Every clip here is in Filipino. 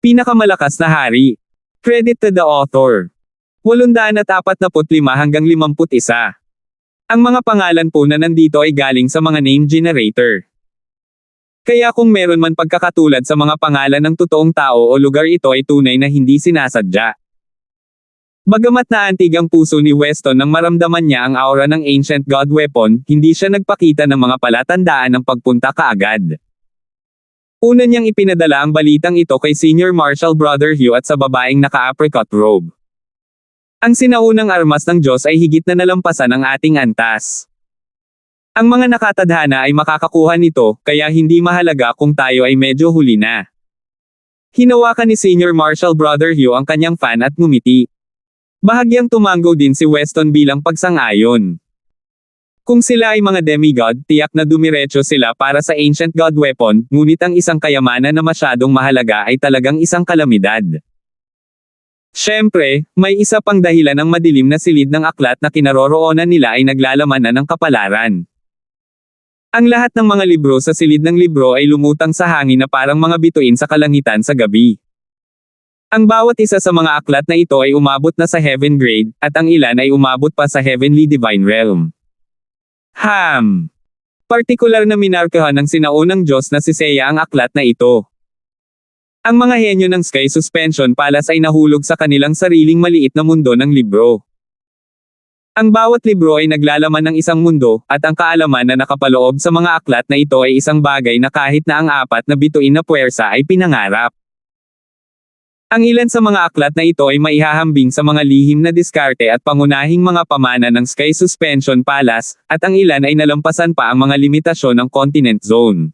Pinakamalakas na hari. Credit to the author. 845 hanggang 51. Ang mga pangalan po na nandito ay galing sa mga name generator. Kaya kung meron man pagkakatulad sa mga pangalan ng totoong tao o lugar, ito ay tunay na hindi sinasadya. Bagamat naantig ang puso ni Weston nang maramdaman niya ang aura ng Ancient God Weapon, hindi siya nagpakita ng mga palatandaan ng pagpunta kaagad. Una niyang ipinadala ang balitang ito kay Senior Marshal Brother Hugh at sa babaeng naka-apricot robe. Ang sinaunang armas ng Diyos ay higit na nalampasan ang ating antas. Ang mga nakatadhana ay makakakuha nito, kaya hindi mahalaga kung tayo ay medyo huli na. Hinawakan ni Senior Marshal Brother Hugh ang kanyang fan at ngumiti. Bahagyang tumango din si Weston bilang pagsang-ayon. Kung sila ay mga demigod, tiyak na dumiretso sila para sa Ancient God Weapon, ngunit ang isang kayamanan na masyadong mahalaga ay talagang isang kalamidad. Siyempre, may isa pang dahilan ang madilim na silid ng aklat na kinaroroonan nila ay naglalaman na ng kapalaran. Ang lahat ng mga libro sa silid ng libro ay lumutang sa hangin na parang mga bituin sa kalangitan sa gabi. Ang bawat isa sa mga aklat na ito ay umabot na sa heaven grade, at ang ilan ay umabot pa sa heavenly divine realm. Partikular na minarkahan ng sinaunang Diyos na si Seiya ang aklat na ito. Ang mga henyo ng Sky Suspension Palace ay nahulog sa kanilang sariling maliit na mundo ng libro. Ang bawat libro ay naglalaman ng isang mundo, at ang kaalaman na nakapaloob sa mga aklat na ito ay isang bagay na kahit na ang apat na bituin na puwersa ay pinangarap. Ang ilan sa mga aklat na ito ay maihahambing sa mga lihim na diskarte at pangunahing mga pamana ng Sky Suspension Palace, at ang ilan ay nalampasan pa ang mga limitasyon ng Continent Zone.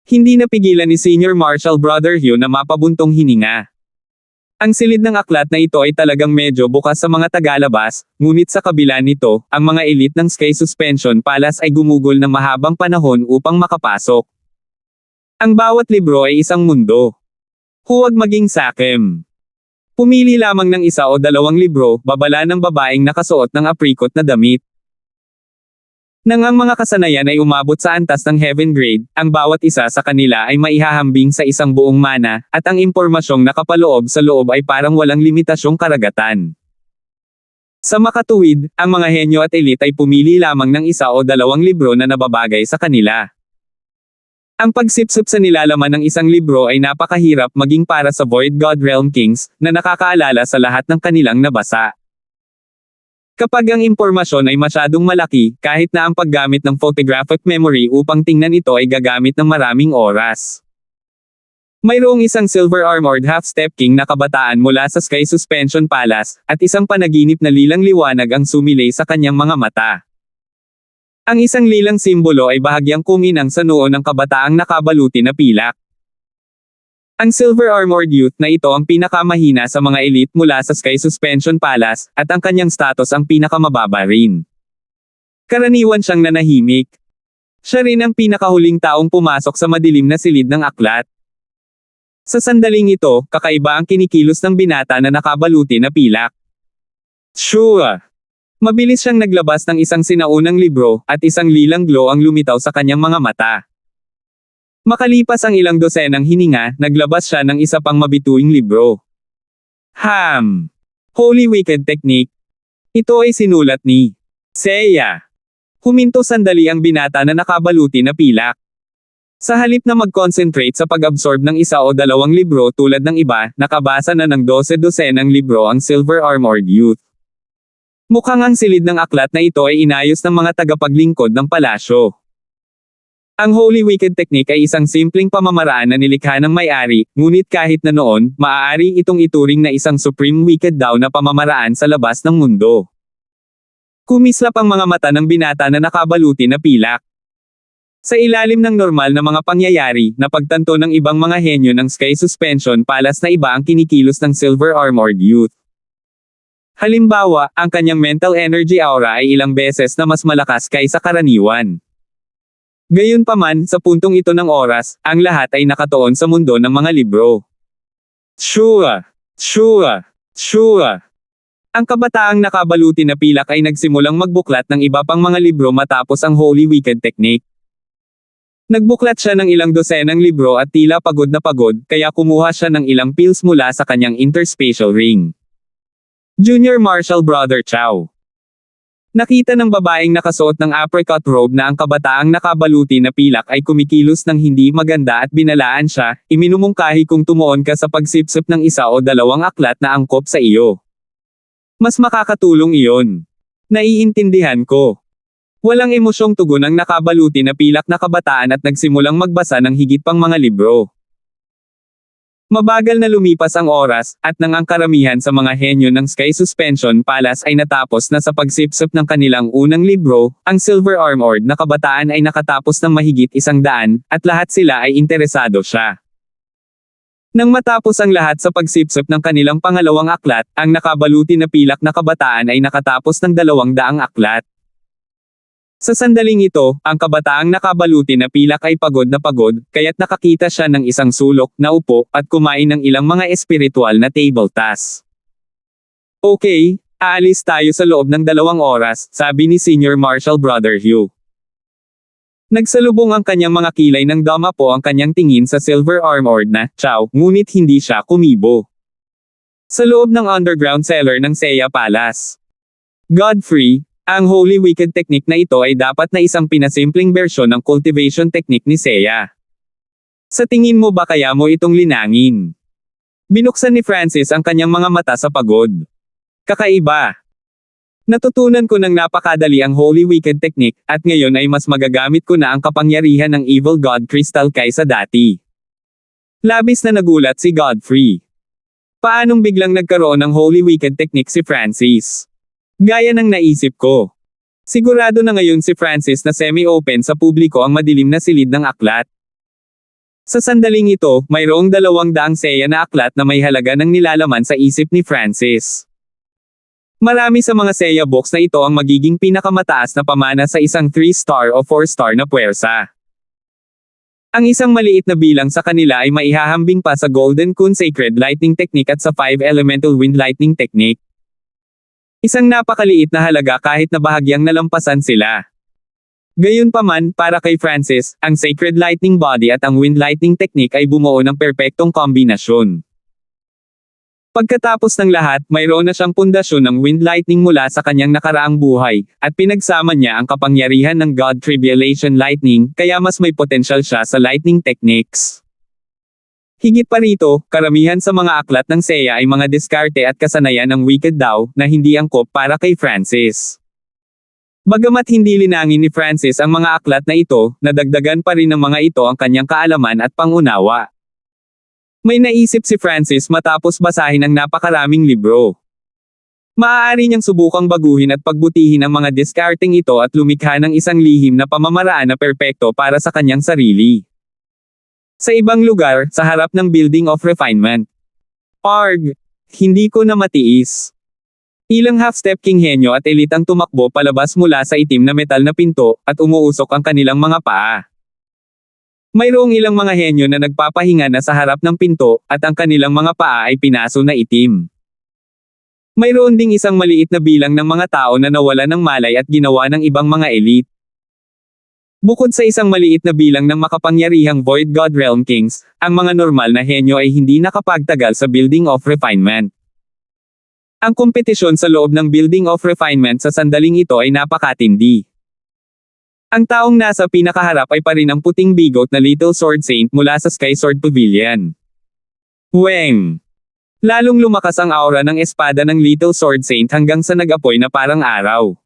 Hindi napigilan ni Senior Marshal Brother Hugh na mapabuntong hininga. Ang silid ng aklat na ito ay talagang medyo bukas sa mga tagalabas, ngunit sa kabila nito, ang mga elite ng Sky Suspension Palace ay gumugol ng mahabang panahon upang makapasok. Ang bawat libro ay isang mundo. Huwag maging sakim. Pumili lamang ng isa o dalawang libro, babala ng babaeng nakasuot ng apricot na damit. Nang ang mga kasanayan ay umabot sa antas ng heaven grade, ang bawat isa sa kanila ay maihahambing sa isang buong mana, at ang impormasyong nakapaloob sa loob ay parang walang limitasyong karagatan. Sa makatuwid, ang mga henyo at elite ay pumili lamang ng isa o dalawang libro na nababagay sa kanila. Ang pagsipsip sa nilalaman ng isang libro ay napakahirap maging para sa Void God Realm Kings, na nakakaalala sa lahat ng kanilang nabasa. Kapag ang impormasyon ay masyadong malaki, kahit na ang paggamit ng photographic memory upang tingnan ito ay gagamit ng maraming oras. Mayroong isang silver-armored half-step king na kabataan mula sa Sky Suspension Palace, at isang panaginip na lilang liwanag ang sumilay sa kanyang mga mata. Ang isang lilang simbolo ay bahagyang kuminang sa noo ng kabataang nakabaluti na pilak. Ang silver-armored youth na ito ang pinakamahina sa mga elite mula sa Sky Suspension Palace, at ang kanyang status ang pinakamababa rin. Karaniwan siyang nanahimik. Siya rin ang pinakahuling taong pumasok sa madilim na silid ng aklat. Sa sandaling ito, kakaiba ang kinikilos ng binata na nakabaluti na pilak. Sure! Mabilis siyang naglabas ng isang sinaunang libro, at isang lilang glow ang lumitaw sa kanyang mga mata. Makalipas ang ilang dosenang hininga, naglabas siya ng isa pang mabituing libro. Holy Wicked Technique. Ito ay sinulat ni Seiya. Huminto sandali ang binata na nakabaluti na pilak. Sa halip na mag-concentrate sa pag-absorb ng isa o dalawang libro tulad ng iba, nakabasa na ng 12 dosenang libro ang silver-armored youth. Mukhang ang silid ng aklat na ito ay inayos ng mga tagapaglingkod ng palasyo. Ang Holy Wicked Technique ay isang simpleng pamamaraan na nilikha ng may-ari, ngunit kahit na noon, maaari itong ituring na isang supreme wicked daw na pamamaraan sa labas ng mundo. Kumislap ang mga mata ng binata na nakabaluti na pilak. Sa ilalim ng normal na mga pangyayari, napagtanto ng ibang mga henyo ng Sky Suspension Palace na iba ang kinikilos ng silver-armored youth. Halimbawa, ang kanyang mental energy aura ay ilang beses na mas malakas kaysa karaniwan. Gayunpaman, sa puntong ito ng oras, ang lahat ay nakatuon sa mundo ng mga libro. Sure! Ang kabataang nakabaluti na pilak ay nagsimulang magbuklat ng iba pang mga libro matapos ang Holy Wicked Technique. Nagbuklat siya ng ilang dosenang libro at tila pagod na pagod, kaya kumuha siya ng ilang pills mula sa kanyang interspatial ring. Junior Marshall Brother Chow. Nakita ng babaeng nakasuot ng apricot robe na ang kabataang nakabaluti na pilak ay kumikilos ng hindi maganda at binalaan siya, iminumungkahi kung tumuon ka sa pagsipsip ng isa o dalawang aklat na angkop sa iyo. Mas makakatulong iyon. Naiintindihan ko. Walang emosyong tugon ang nakabaluti na pilak na kabataan at nagsimulang magbasa ng higit pang mga libro. Mabagal na lumipas ang oras, at nang ang karamihan sa mga henyo ng Sky Suspension Palace ay natapos na sa pagsipsip ng kanilang unang libro, ang Silver Armored na kabataan ay nakatapos ng mahigit 100, at lahat sila ay interesado siya. Nang matapos ang lahat sa pagsipsip ng kanilang pangalawang aklat, ang nakabaluti na pilak na kabataan ay nakatapos ng 200 aklat. Sa sandaling ito, ang kabataang nakabaluti na pilak ay pagod na pagod, kaya't nakakita siya ng isang sulok na upo at kumain ng ilang mga espiritual na table tasks. Okay, aalis tayo sa loob ng 2 oras, sabi ni Senior Marshall Brother Hugh. Nagsalubong ang kanyang mga kilay ng dama po ang kanyang tingin sa Silver Armored na Chow, ngunit hindi siya kumibo. Sa loob ng underground cellar ng Seiya Palace. Godfrey, ang Holy Wicked Technique na ito ay dapat na isang pinasimpleng bersyon ng cultivation technique ni Seiya. Sa tingin mo ba kaya mo itong linangin? Binuksan ni Francis ang kanyang mga mata sa pagod. Kakaiba. Natutunan ko ng napakadali ang Holy Wicked Technique, at ngayon ay mas magagamit ko na ang kapangyarihan ng Evil God Crystal kaysa dati. Labis na nagulat si Godfrey. Paanong biglang nagkaroon ng Holy Wicked Technique si Francis? Gaya ng naisip ko. Sigurado na ngayon si Francis na semi-open sa publiko ang madilim na silid ng aklat. Sa sandaling ito, mayroong 200 Seiya na aklat na may halaga ng nilalaman sa isip ni Francis. Marami sa mga Seiya books na ito ang magiging pinakamataas na pamana sa isang 3-star o 4-star na puwersa. Ang isang maliit na bilang sa kanila ay maihahambing pa sa Golden Kun Sacred Lightning Technique at sa 5 Elemental Wind Lightning Technique. Isang napakaliit na halaga kahit na bahagyang nalampasan sila. Gayunpaman, para kay Francis, ang Sacred Lightning Body at ang Wind Lightning Technique ay bumuo ng perpektong kombinasyon. Pagkatapos ng lahat, mayroon na siyang pundasyon ng Wind Lightning mula sa kanyang nakaraang buhay, at pinagsama niya ang kapangyarihan ng God Tribulation Lightning, kaya mas may potensyal siya sa Lightning Techniques. Higit pa rito, karamihan sa mga aklat ng Seiya ay mga diskarte at kasanayan ng Wicked Dao, na hindi angkop para kay Francis. Bagamat hindi linangin ni Francis ang mga aklat na ito, nadagdagan pa rin ng mga ito ang kanyang kaalaman at pangunawa. May naisip si Francis matapos basahin ang napakaraming libro. Maaari niyang subukang baguhin at pagbutihin ang mga diskarteng ito at lumikha ng isang lihim na pamamaraan na perpekto para sa kanyang sarili. Sa ibang lugar, sa harap ng Building of Refinement. Arg! Hindi ko na matiis. Ilang half-step king henyo at elite ang tumakbo palabas mula sa itim na metal na pinto, at umuusok ang kanilang mga paa. Mayroong ilang mga henyo na nagpapahinga na sa harap ng pinto, at ang kanilang mga paa ay pinaso na itim. Mayroon ding isang maliit na bilang ng mga tao na nawala ng malay at ginawa ng ibang mga elite. Bukod sa isang maliit na bilang ng makapangyarihang Void God Realm Kings, ang mga normal na henyo ay hindi nakapagtagal sa Building of Refinement. Ang kompetisyon sa loob ng Building of Refinement sa sandaling ito ay napakatindi. Ang taong nasa pinakaharap ay pa rin ang puting bigot na Little Sword Saint mula sa Sky Sword Pavilion. Weng! Lalong lumakas ang aura ng espada ng Little Sword Saint hanggang sa nag-apoy na parang araw.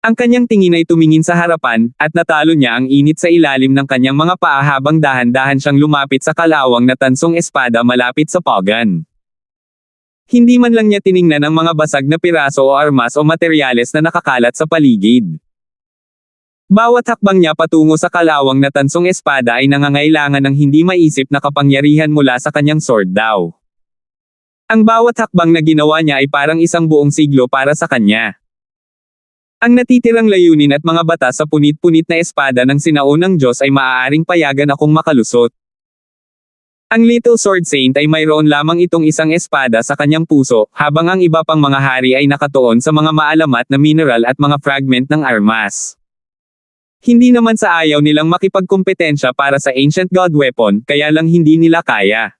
Ang kanyang tingin ay tumingin sa harapan, at natalo niya ang init sa ilalim ng kanyang mga paa habang dahan-dahan siyang lumapit sa kalawang na tansong espada malapit sa pagan. Hindi man lang niya tiningnan ang mga basag na piraso o armas o materyales na nakakalat sa paligid. Bawat hakbang niya patungo sa kalawang na tansong espada ay nangangailangan ng hindi maisip na kapangyarihan mula sa kanyang sword daw. Ang bawat hakbang na ginawa niya ay parang isang buong siglo para sa kanya. Ang natitirang layunin at mga bata sa punit-punit na espada ng sinaunang Diyos ay maaaring payagan akong makalusot. Ang Little Sword Saint ay mayroon lamang itong isang espada sa kanyang puso, habang ang iba pang mga hari ay nakatuon sa mga maalamat na mineral at mga fragment ng armas. Hindi naman sa ayaw nilang makipagkompetensya para sa Ancient God Weapon, kaya lang hindi nila kaya.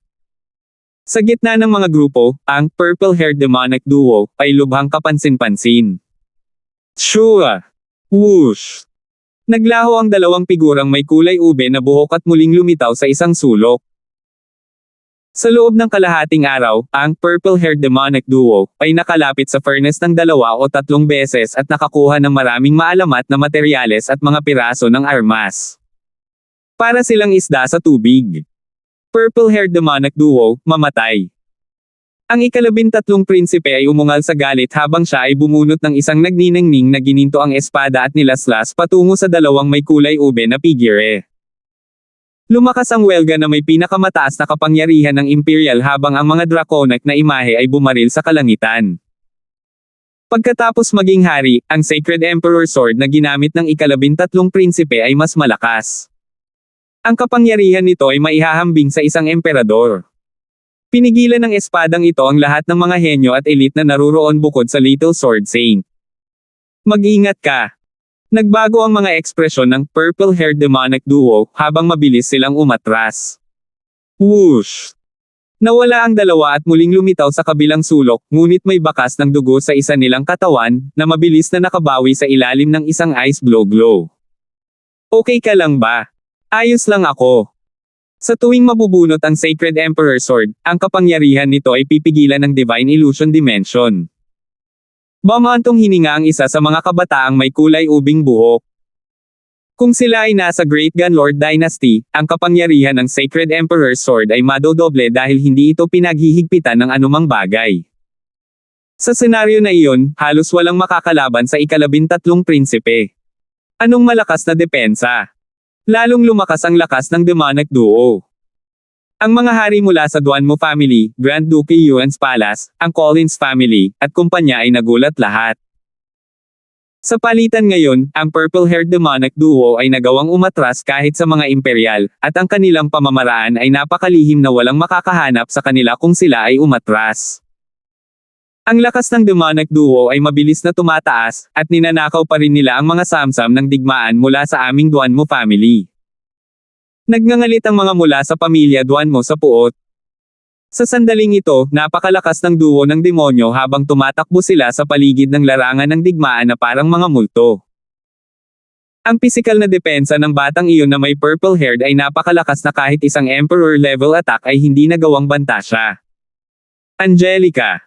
Sa gitna ng mga grupo, ang purple-haired demonic duo ay lubhang kapansin-pansin. Shua! Whoosh! Naglaho ang dalawang figurang may kulay ube na buhok at muling lumitaw sa isang sulok. Sa loob ng kalahating araw, ang purple-haired demonic duo ay nakalapit sa furnace ng 2 o 3 beses at nakakuha ng maraming maalamat na materyales at mga piraso ng armas. Para silang isda sa tubig. Purple-haired demonic duo, mamatay. Ang ika-13 prinsipe ay umungal sa galit habang siya ay bumunot ng isang nagniningning na gininto ang espada at nilaslas patungo sa dalawang may kulay ube na figure. Lumakas ang welga na may pinakamataas na kapangyarihan ng Imperial habang ang mga draconic na imahe ay bumaril sa kalangitan. Pagkatapos maging hari, ang Sacred Emperor Sword na ginamit ng ika-13 prinsipe ay mas malakas. Ang kapangyarihan nito ay maihahambing sa isang emperador. Pinigilan ng espadang ito ang lahat ng mga henyo at elite na naruroon bukod sa Little Sword Saint. Mag-ingat ka! Nagbago ang mga ekspresyon ng purple-haired demonic duo habang mabilis silang umatras. Whoosh! Nawala ang dalawa at muling lumitaw sa kabilang sulok, ngunit may bakas ng dugo sa isa nilang katawan, na mabilis na nakabawi sa ilalim ng isang ice glow. Okay ka lang ba? Ayos lang ako. Sa tuwing mabubunot ang Sacred Emperor Sword, ang kapangyarihan nito ay pipigilan ng Divine Illusion Dimension. Bamantong hininga ang isa sa mga kabataang may kulay ubing buhok. Kung sila ay nasa Great Gunlord Dynasty, ang kapangyarihan ng Sacred Emperor's Sword ay madodoble dahil hindi ito pinaghihigpitan ng anumang bagay. Sa senaryo na iyon, halos walang makakalaban sa ika-13 prinsipe. Anong malakas na depensa? Lalong lumakas ang lakas ng demonic duo. Ang mga hari mula sa Duanmo family, Grand Duke Yuan's Palace, ang Collins family, at kumpanya ay nagulat lahat. Sa palitan ngayon, ang purple-haired demonic duo ay nagawang umatras kahit sa mga imperial, at ang kanilang pamamaraan ay napakalihim na walang makakahanap sa kanila kung sila ay umatras. Ang lakas ng demonic duo ay mabilis na tumataas, at ninanakaw pa rin nila ang mga samsam ng digmaan mula sa aming Duanmo family. Nagngangalit ang mga mula sa pamilya Duanmo sa puot. Sa sandaling ito, napakalakas ng duo ng demonyo habang tumatakbo sila sa paligid ng larangan ng digmaan na parang mga multo. Ang pisikal na depensa ng batang iyon na may purple haired ay napakalakas na kahit isang emperor-level attack ay hindi nagawang banta siya. Angelica.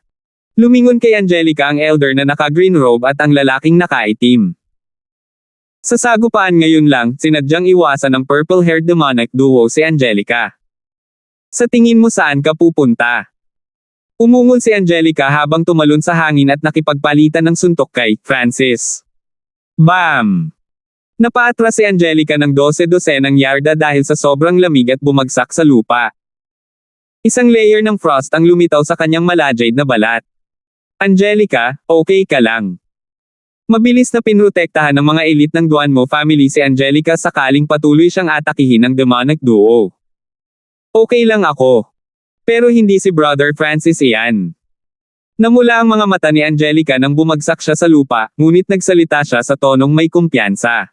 Lumingon kay Angelica ang elder na naka-green robe at ang lalaking nakaitim. Sa sagupaan ngayon lang, sinadyang iwasan ng purple-haired demonic duo si Angelica. Sa tingin mo saan ka pupunta? Umungol si Angelica habang tumalon sa hangin at nakipagpalitan ng suntok kay Francis. Bam! Napaatras si Angelica ng 12-dosenang yarda dahil sa sobrang lamig at bumagsak sa lupa. Isang layer ng frost ang lumitaw sa kanyang malajade na balat. Angelica, okay ka lang. Mabilis na pinrotektahan ng mga elite ng Duanmo family si Angelica sakaling patuloy siyang atakihin ng demonic duo. Okay lang ako. Pero hindi si Brother Francis iyan. Namula ang mga mata ni Angelica nang bumagsak siya sa lupa, ngunit nagsalita siya sa tonong may kumpiyansa.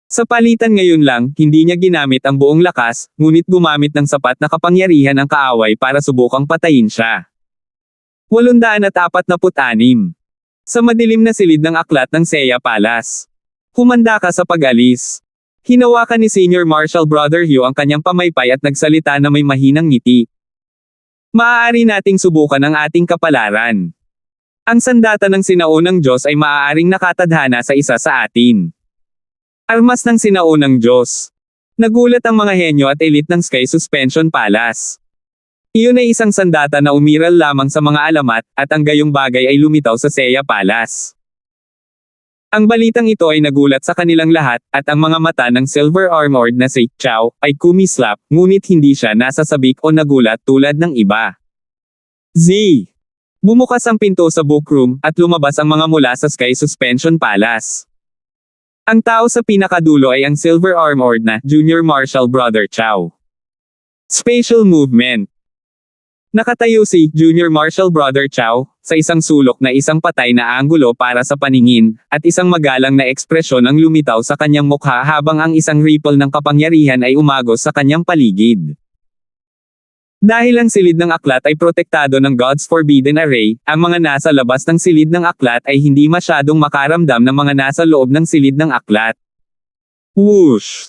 Sa palitan ngayon lang, hindi niya ginamit ang buong lakas, ngunit gumamit ng sapat na kapangyarihan ang kaaway para subukang patayin siya. 846. Sa madilim na silid ng aklat ng Seiya Palace. Humanda ka sa pag-alis. Hinawakan ni Senior Marshal Brother Hugh ang kanyang pamaypay at nagsalita na may mahinang ngiti. Maaari nating subukan ang ating kapalaran. Ang sandata ng sinaunang Diyos ay maaaring nakatadhana sa isa sa atin. Armas ng sinaunang Diyos. Nagulat ang mga henyo at elite ng Sky Suspension Palace. Iyon ay isang sandata na umiral lamang sa mga alamat, at ang gayong bagay ay lumitaw sa Seiya Palace. Ang balitang ito ay nagulat sa kanilang lahat, at ang mga mata ng silver-armored na si Chao ay kumislap, ngunit hindi siya nasasabik o nagulat tulad ng iba. Z. Bumukas ang pinto sa bookroom, at lumabas ang mga mula sa Sky Suspension Palace. Ang tao sa pinakadulo ay ang silver-armored na Junior Marshal Brother Chao. Spatial movement. Nakatayo si Junior Marshall Brother Chow sa isang sulok na isang patay na anggulo para sa paningin, at isang magalang na ekspresyon ang lumitaw sa kanyang mukha habang ang isang ripple ng kapangyarihan ay umagos sa kanyang paligid. Dahil ang silid ng aklat ay protektado ng God's Forbidden Array, ang mga nasa labas ng silid ng aklat ay hindi masyadong makaramdam ng mga nasa loob ng silid ng aklat. Whoosh!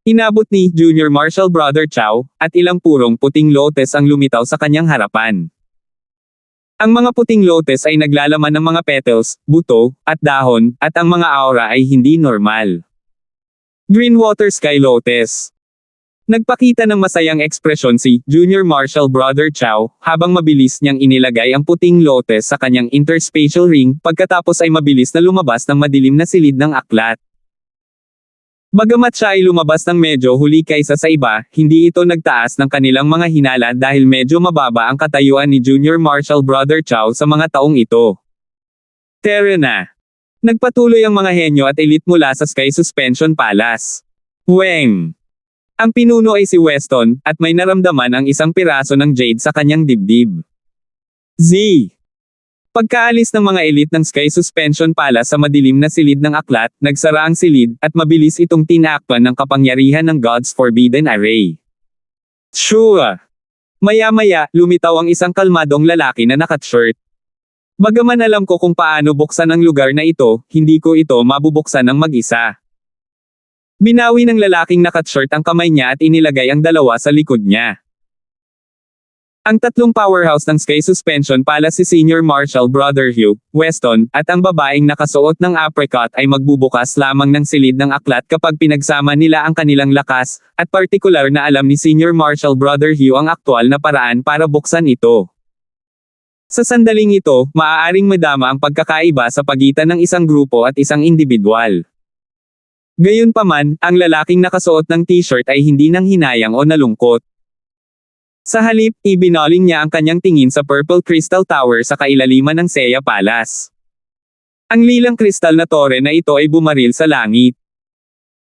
Inabot ni Junior Marshall Brother Chow, at ilang purong puting lotus ang lumitaw sa kanyang harapan. Ang mga puting lotus ay naglalaman ng mga petals, buto, at dahon, at ang mga aura ay hindi normal. Green Water Sky Lotus. Nagpakita ng masayang ekspresyon si Junior Marshall Brother Chow, habang mabilis niyang inilagay ang puting lotus sa kanyang interspatial ring, pagkatapos ay mabilis na lumabas ng madilim na silid ng aklat. Bagamat siya ay lumabas ng medyo huli kaysa sa iba, hindi ito nagtaas ng kanilang mga hinala dahil medyo mababa ang katayuan ni Junior Marshall Brother Chow sa mga taong ito. Tara na! Nagpatuloy ang mga henyo at elite mula sa Sky Suspension Palace. Weng! Ang pinuno ay si Weston, at may naramdaman ang isang piraso ng jade sa kanyang dibdib. Z! Pagkaalis ng mga elite ng Sky Suspension Palace sa madilim na silid ng aklat, nagsara ang silid, at mabilis itong tinakpan ng kapangyarihan ng God's Forbidden Array. Shua! Maya-maya, lumitaw ang isang kalmadong lalaki na naka-shirt. Bagaman alam ko kung paano buksan ang lugar na ito, hindi ko ito mabubuksan ng mag-isa. Binawi ng lalaking naka-shirt ang kamay niya at inilagay ang dalawa sa likod niya. Ang tatlong powerhouse ng Sky Suspension Palace si Senior Marshall Brother Hugh, Weston, at ang babaeng nakasuot ng apricot ay magbubukas lamang ng silid ng aklat kapag pinagsama nila ang kanilang lakas, at partikular na alam ni Senior Marshall Brother Hugh ang aktwal na paraan para buksan ito. Sa sandaling ito, maaaring madama ang pagkakaiba sa pagitan ng isang grupo at isang individual. Gayunpaman, ang lalaking nakasuot ng t-shirt ay hindi nanghinayang o nalungkot. Sa halip, ibinaling niya ang kanyang tingin sa Purple Crystal Tower sa kailaliman ng Seiya Palace. Ang lilang kristal na tore na ito ay bumaril sa langit.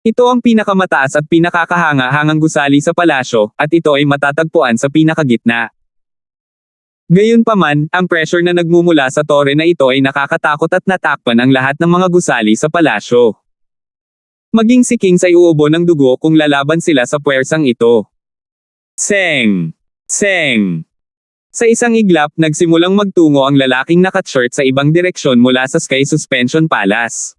Ito ang pinakamataas at pinakakahanga-hangang gusali sa palasyo, at ito ay matatagpuan sa pinakagitna. Gayunpaman, ang pressure na nagmumula sa tore na ito ay nakakatakot at natakpan ang lahat ng mga gusali sa palasyo. Maging si Kings ay uubo ng dugo kung lalaban sila sa puwersang ito. Seng! Seng! Sa isang iglap, nagsimulang magtungo ang lalaking naka-shirt sa ibang direksyon mula sa Sky Suspension Palace.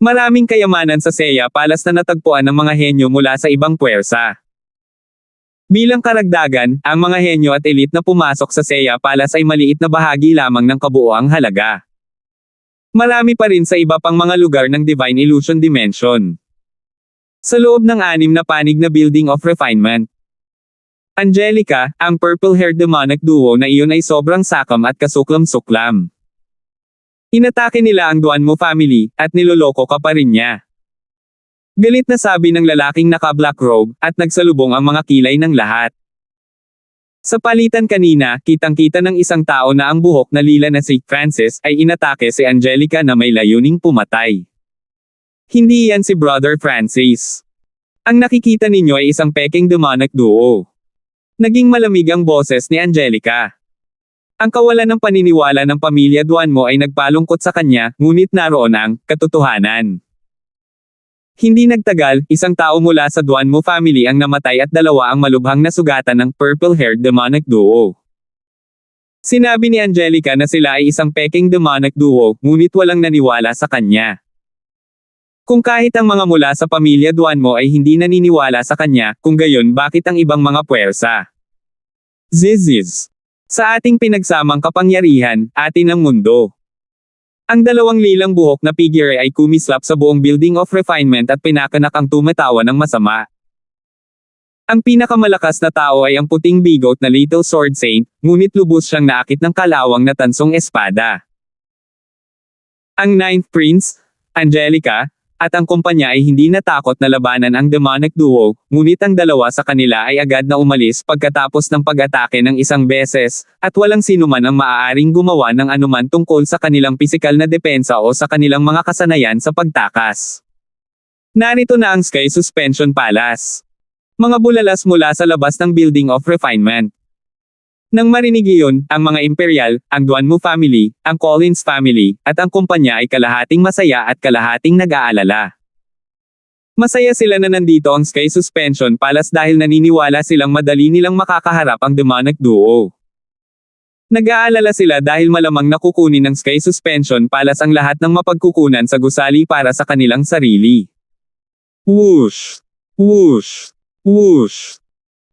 Maraming kayamanan sa Seiya Palace na natagpuan ng mga henyo mula sa ibang puwersa. Bilang karagdagan, ang mga henyo at elite na pumasok sa Seiya Palace ay maliit na bahagi lamang ng kabuoang halaga. Marami pa rin sa iba pang mga lugar ng Divine Illusion Dimension. Sa loob ng 6 na panig na Building of Refinement, Angelica, ang purple-haired demonic duo na iyon ay sobrang sakam at kasuklam-suklam. Inatake nila ang Duanmo family, at niloloko ka pa rin niya. Galit na sabi ng lalaking naka-black robe, at nagsalubong ang mga kilay ng lahat. Sa palitan kanina, kitang-kita ng isang tao na ang buhok na lila na si Francis ay inatake si Angelica na may layuning pumatay. Hindi yan si Brother Francis. Ang nakikita ninyo ay isang peking demonic duo. Naging malamig ang boses ni Angelica. Ang kawalan ng paniniwala ng pamilya Duanmo ay nagpalungkot sa kanya, ngunit naroon ang katotohanan. Hindi nagtagal, isang tao mula sa Duanmo family ang namatay at 2 ang malubhang nasugatan ng purple-haired demonic duo. Sinabi ni Angelica na sila ay isang peking demonic duo, ngunit walang naniwala sa kanya. Kung kahit ang mga mula sa pamilya Duanmo ay hindi naniniwala sa kanya, kung gayon bakit ang ibang mga puwersa? Ziziz. Sa ating pinagsamang kapangyarihan, atin ang mundo. Ang 2 lilang buhok na figure ay kumislap sa buong Building of Refinement at pinakanak ang tumatawa ng masama. Ang pinakamalakas na tao ay ang puting bigot na Little Sword Saint, ngunit lubos siyang naakit ng kalawang na tansong espada. Ang 9th Prince, Angelica, at ang kumpanya ay hindi natakot na labanan ang demonic duo, ngunit ang 2 sa kanila ay agad na umalis pagkatapos ng pag-atake ng isang beses, at walang sinuman ang maaaring gumawa ng anuman tungkol sa kanilang pisikal na depensa o sa kanilang mga kasanayan sa pagtakas. Narito na ang Sky Suspension Palace. Mga bulalas mula sa labas ng Building of Refinement. Nang marinig iyon, ang mga Imperial, ang Duanmu family, ang Collins family, at ang kumpanya ay kalahating masaya at kalahating nag-aalala. Masaya sila na nandito ang Sky Suspension Palace dahil naniniwala silang madali nilang makakaharap ang demonic duo. Nag-aalala sila dahil malamang nakukunin ng Sky Suspension Palace ang lahat ng mapagkukunan sa gusali para sa kanilang sarili. Whoosh! Whoosh! Whoosh!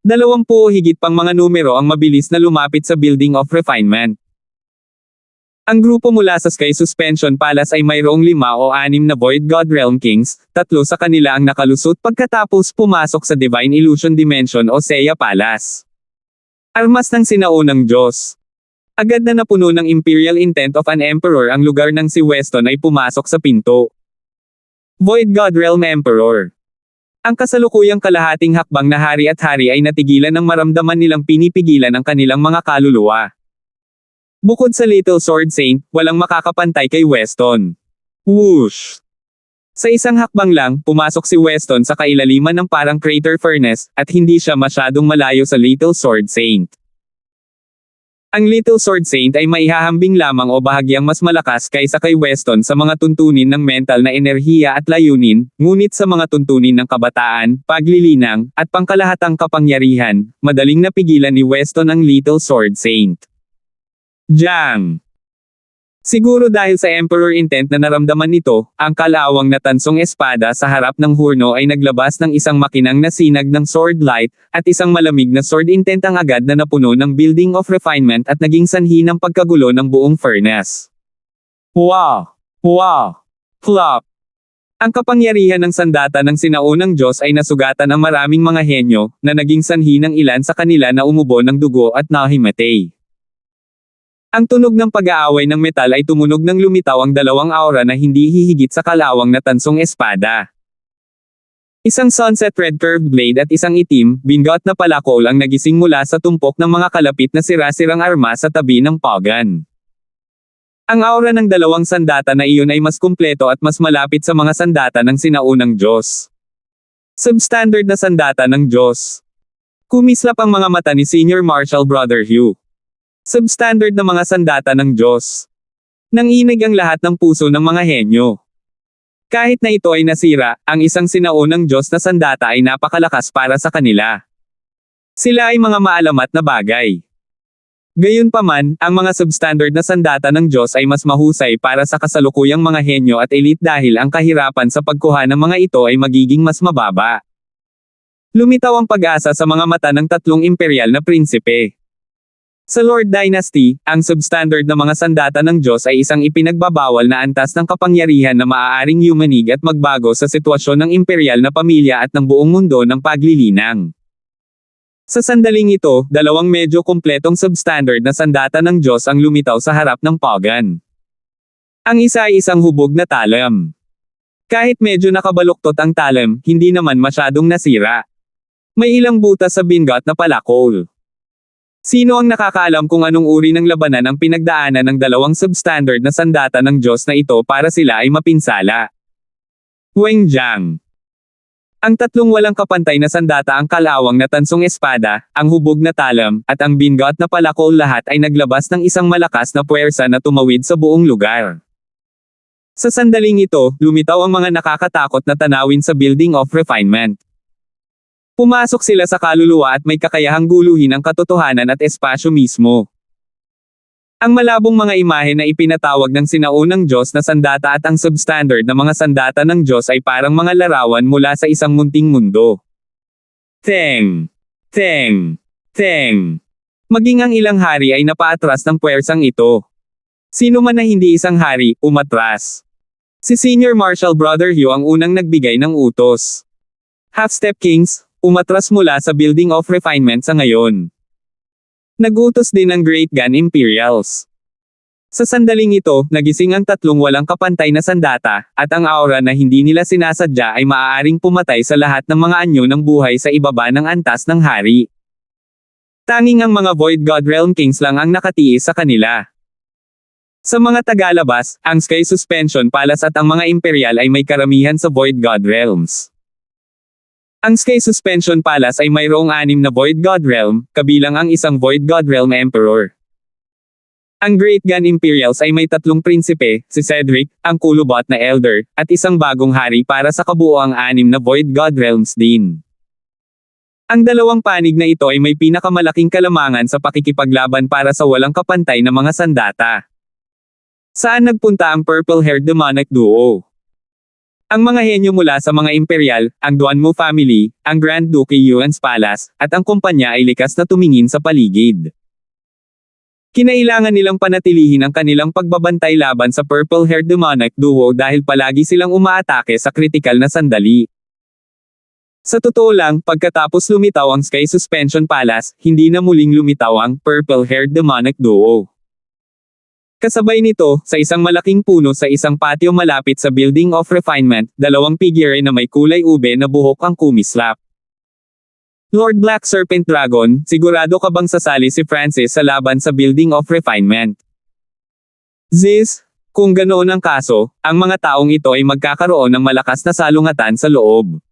20 o higit pang mga numero ang mabilis na lumapit sa Building of Refinement. Ang grupo mula sa Sky Suspension Palace ay mayroong 5 o 6 na Void God Realm Kings, 3 sa kanila ang nakalusot pagkatapos pumasok sa Divine Illusion Dimension o Seiya Palace. Armas ng sinaunang Diyos. Agad na napuno ng Imperial Intent of an Emperor ang lugar nang si Weston ay pumasok sa pinto. Void God Realm Emperor. Ang kasalukuyang kalahating hakbang na hari at hari ay natigilan ng maramdaman nilang pinipigilan ang kanilang mga kaluluwa. Bukod sa Little Sword Saint, walang makakapantay kay Weston. Whoosh! Sa isang hakbang lang, pumasok si Weston sa kailaliman ng parang crater furnace, at hindi siya masyadong malayo sa Little Sword Saint. Ang Little Sword Saint ay maihahambing lamang o bahagyang mas malakas kaysa kay Weston sa mga tuntunin ng mental na enerhiya at layunin, ngunit sa mga tuntunin ng kabataan, paglilinang, at pangkalahatang kapangyarihan, madaling napigilan ni Weston ang Little Sword Saint. Jang! Siguro dahil sa Emperor Intent na naramdaman nito, ang kalawang na tansong espada sa harap ng hurno ay naglabas ng isang makinang na sinag ng sword light, at isang malamig na sword intent ang agad na napuno ng Building of Refinement at naging sanhi ng pagkagulo ng buong furnace. Wow! Wow! Flop! Ang kapangyarihan ng sandata ng sinaunang Diyos ay nasugatan ang maraming mga henyo, na naging sanhi ng ilan sa kanila na umubo ng dugo at nahimatay. Ang tunog ng pag-aaway ng metal ay tumunog nang lumitaw ang dalawang aura na hindi hihigit sa kalawang na tansong espada. Isang sunset red curved blade at isang itim, bingot na palakol ang nagising mula sa tumpok ng mga kalapit na sira-sirang armas sa tabi ng pagan. Ang aura ng dalawang sandata na iyon ay mas kumpleto at mas malapit sa mga sandata ng sinaunang Diyos. Substandard na sandata ng Diyos. Kumislap ang mga mata ni Senior Marshal Brother Hugh. Substandard na mga sandata ng Diyos. Nanginig ang lahat ng puso ng mga henyo. Kahit na ito ay nasira, ang isang sinaunang Diyos na sandata ay napakalakas para sa kanila. Sila ay mga maalamat na bagay. Gayunpaman, ang mga substandard na sandata ng Diyos ay mas mahusay para sa kasalukuyang mga henyo at elite dahil ang kahirapan sa pagkuha ng mga ito ay magiging mas mababa. Lumitaw ang pag-asa sa mga mata ng 3 imperial na prinsipe. Sa Lord Dynasty, ang substandard na mga sandata ng Diyos ay isang ipinagbabawal na antas ng kapangyarihan na maaaring yumanig at magbago sa sitwasyon ng imperial na pamilya at ng buong mundo ng paglilinang. Sa sandaling ito, 2 medyo kumpletong substandard na sandata ng Diyos ang lumitaw sa harap ng pagan. Ang isa ay isang hubog na talam. Kahit medyo nakabaluktot ang talam, hindi naman masyadong nasira. May ilang butas sa bingot na palakol. Sino ang nakakaalam kung anong uri ng labanan ang pinagdaanan ng 2 substandard na sandata ng Diyos na ito para sila ay mapinsala? Weng Jiang. Ang 3 walang kapantay na sandata ang kalawang na tansong espada, ang hubog na talam, at ang bingot na palakol lahat ay naglabas ng isang malakas na puwersa na tumawid sa buong lugar. Sa sandaling ito, lumitaw ang mga nakakatakot na tanawin sa Building of Refinement. Pumasok sila sa kaluluwa at may kakayahang guluhin ang katotohanan at espasyo mismo. Ang malabong mga imahe na ipinatawag ng sinaunang Diyos na sandata at ang substandard na mga sandata ng Diyos ay parang mga larawan mula sa isang munting mundo. Teng! Teng! Teng! Maging ang ilang hari ay napaatras ng puwersang ito. Sino man na hindi isang hari, umatras. Si Senior Marshal Brother Hugh ang unang nagbigay ng utos. Half-step Kings, umatras mula sa Building of Refinement sa ngayon. Nagutos din ang Great Gun Imperials. Sa sandaling ito, nagising ang 3 walang kapantay na sandata, at ang aura na hindi nila sinasadya ay maaaring pumatay sa lahat ng mga anyo ng buhay sa ibaba ng antas ng hari. Tanging ang mga Void God Realm Kings lang ang nakatiis sa kanila. Sa mga tagalabas, ang Sky Suspension Palace at ang mga Imperial ay may karamihan sa Void God Realms. Ang Sky Suspension Palace ay mayroong 6 na Void God Realm, kabilang ang isang Void God Realm Emperor. Ang Great Gun Imperials ay may 3 prinsipe, si Cedric, ang Kulubot na Elder, at isang bagong hari para sa kabuoang 6 na Void God Realms din. Ang dalawang panig na ito ay may pinakamalaking kalamangan sa pakikipaglaban para sa walang kapantay na mga sandata. Saan nagpunta ang purple-haired demonic duo? Ang mga henyo mula sa mga imperial, ang Duanmu family, ang Grand Duke Yuan's Palace, at ang kumpanya ay likas na tumingin sa paligid. Kinailangan nilang panatilihin ang kanilang pagbabantay laban sa purple-haired demonic duo dahil palagi silang umaatake sa kritikal na sandali. Sa totoo lang, pagkatapos lumitaw ang Sky Suspension Palace, hindi na muling lumitaw ang purple-haired demonic duo. Kasabay nito, sa isang malaking puno sa isang patio malapit sa Building of Refinement, 2 figure na may kulay ube na buhok ang kumislap. Lord Black Serpent Dragon, sigurado ka bang sasali si Francis sa laban sa Building of Refinement? Ziz, kung ganoon ang kaso, ang mga taong ito ay magkakaroon ng malakas na salungatan sa loob.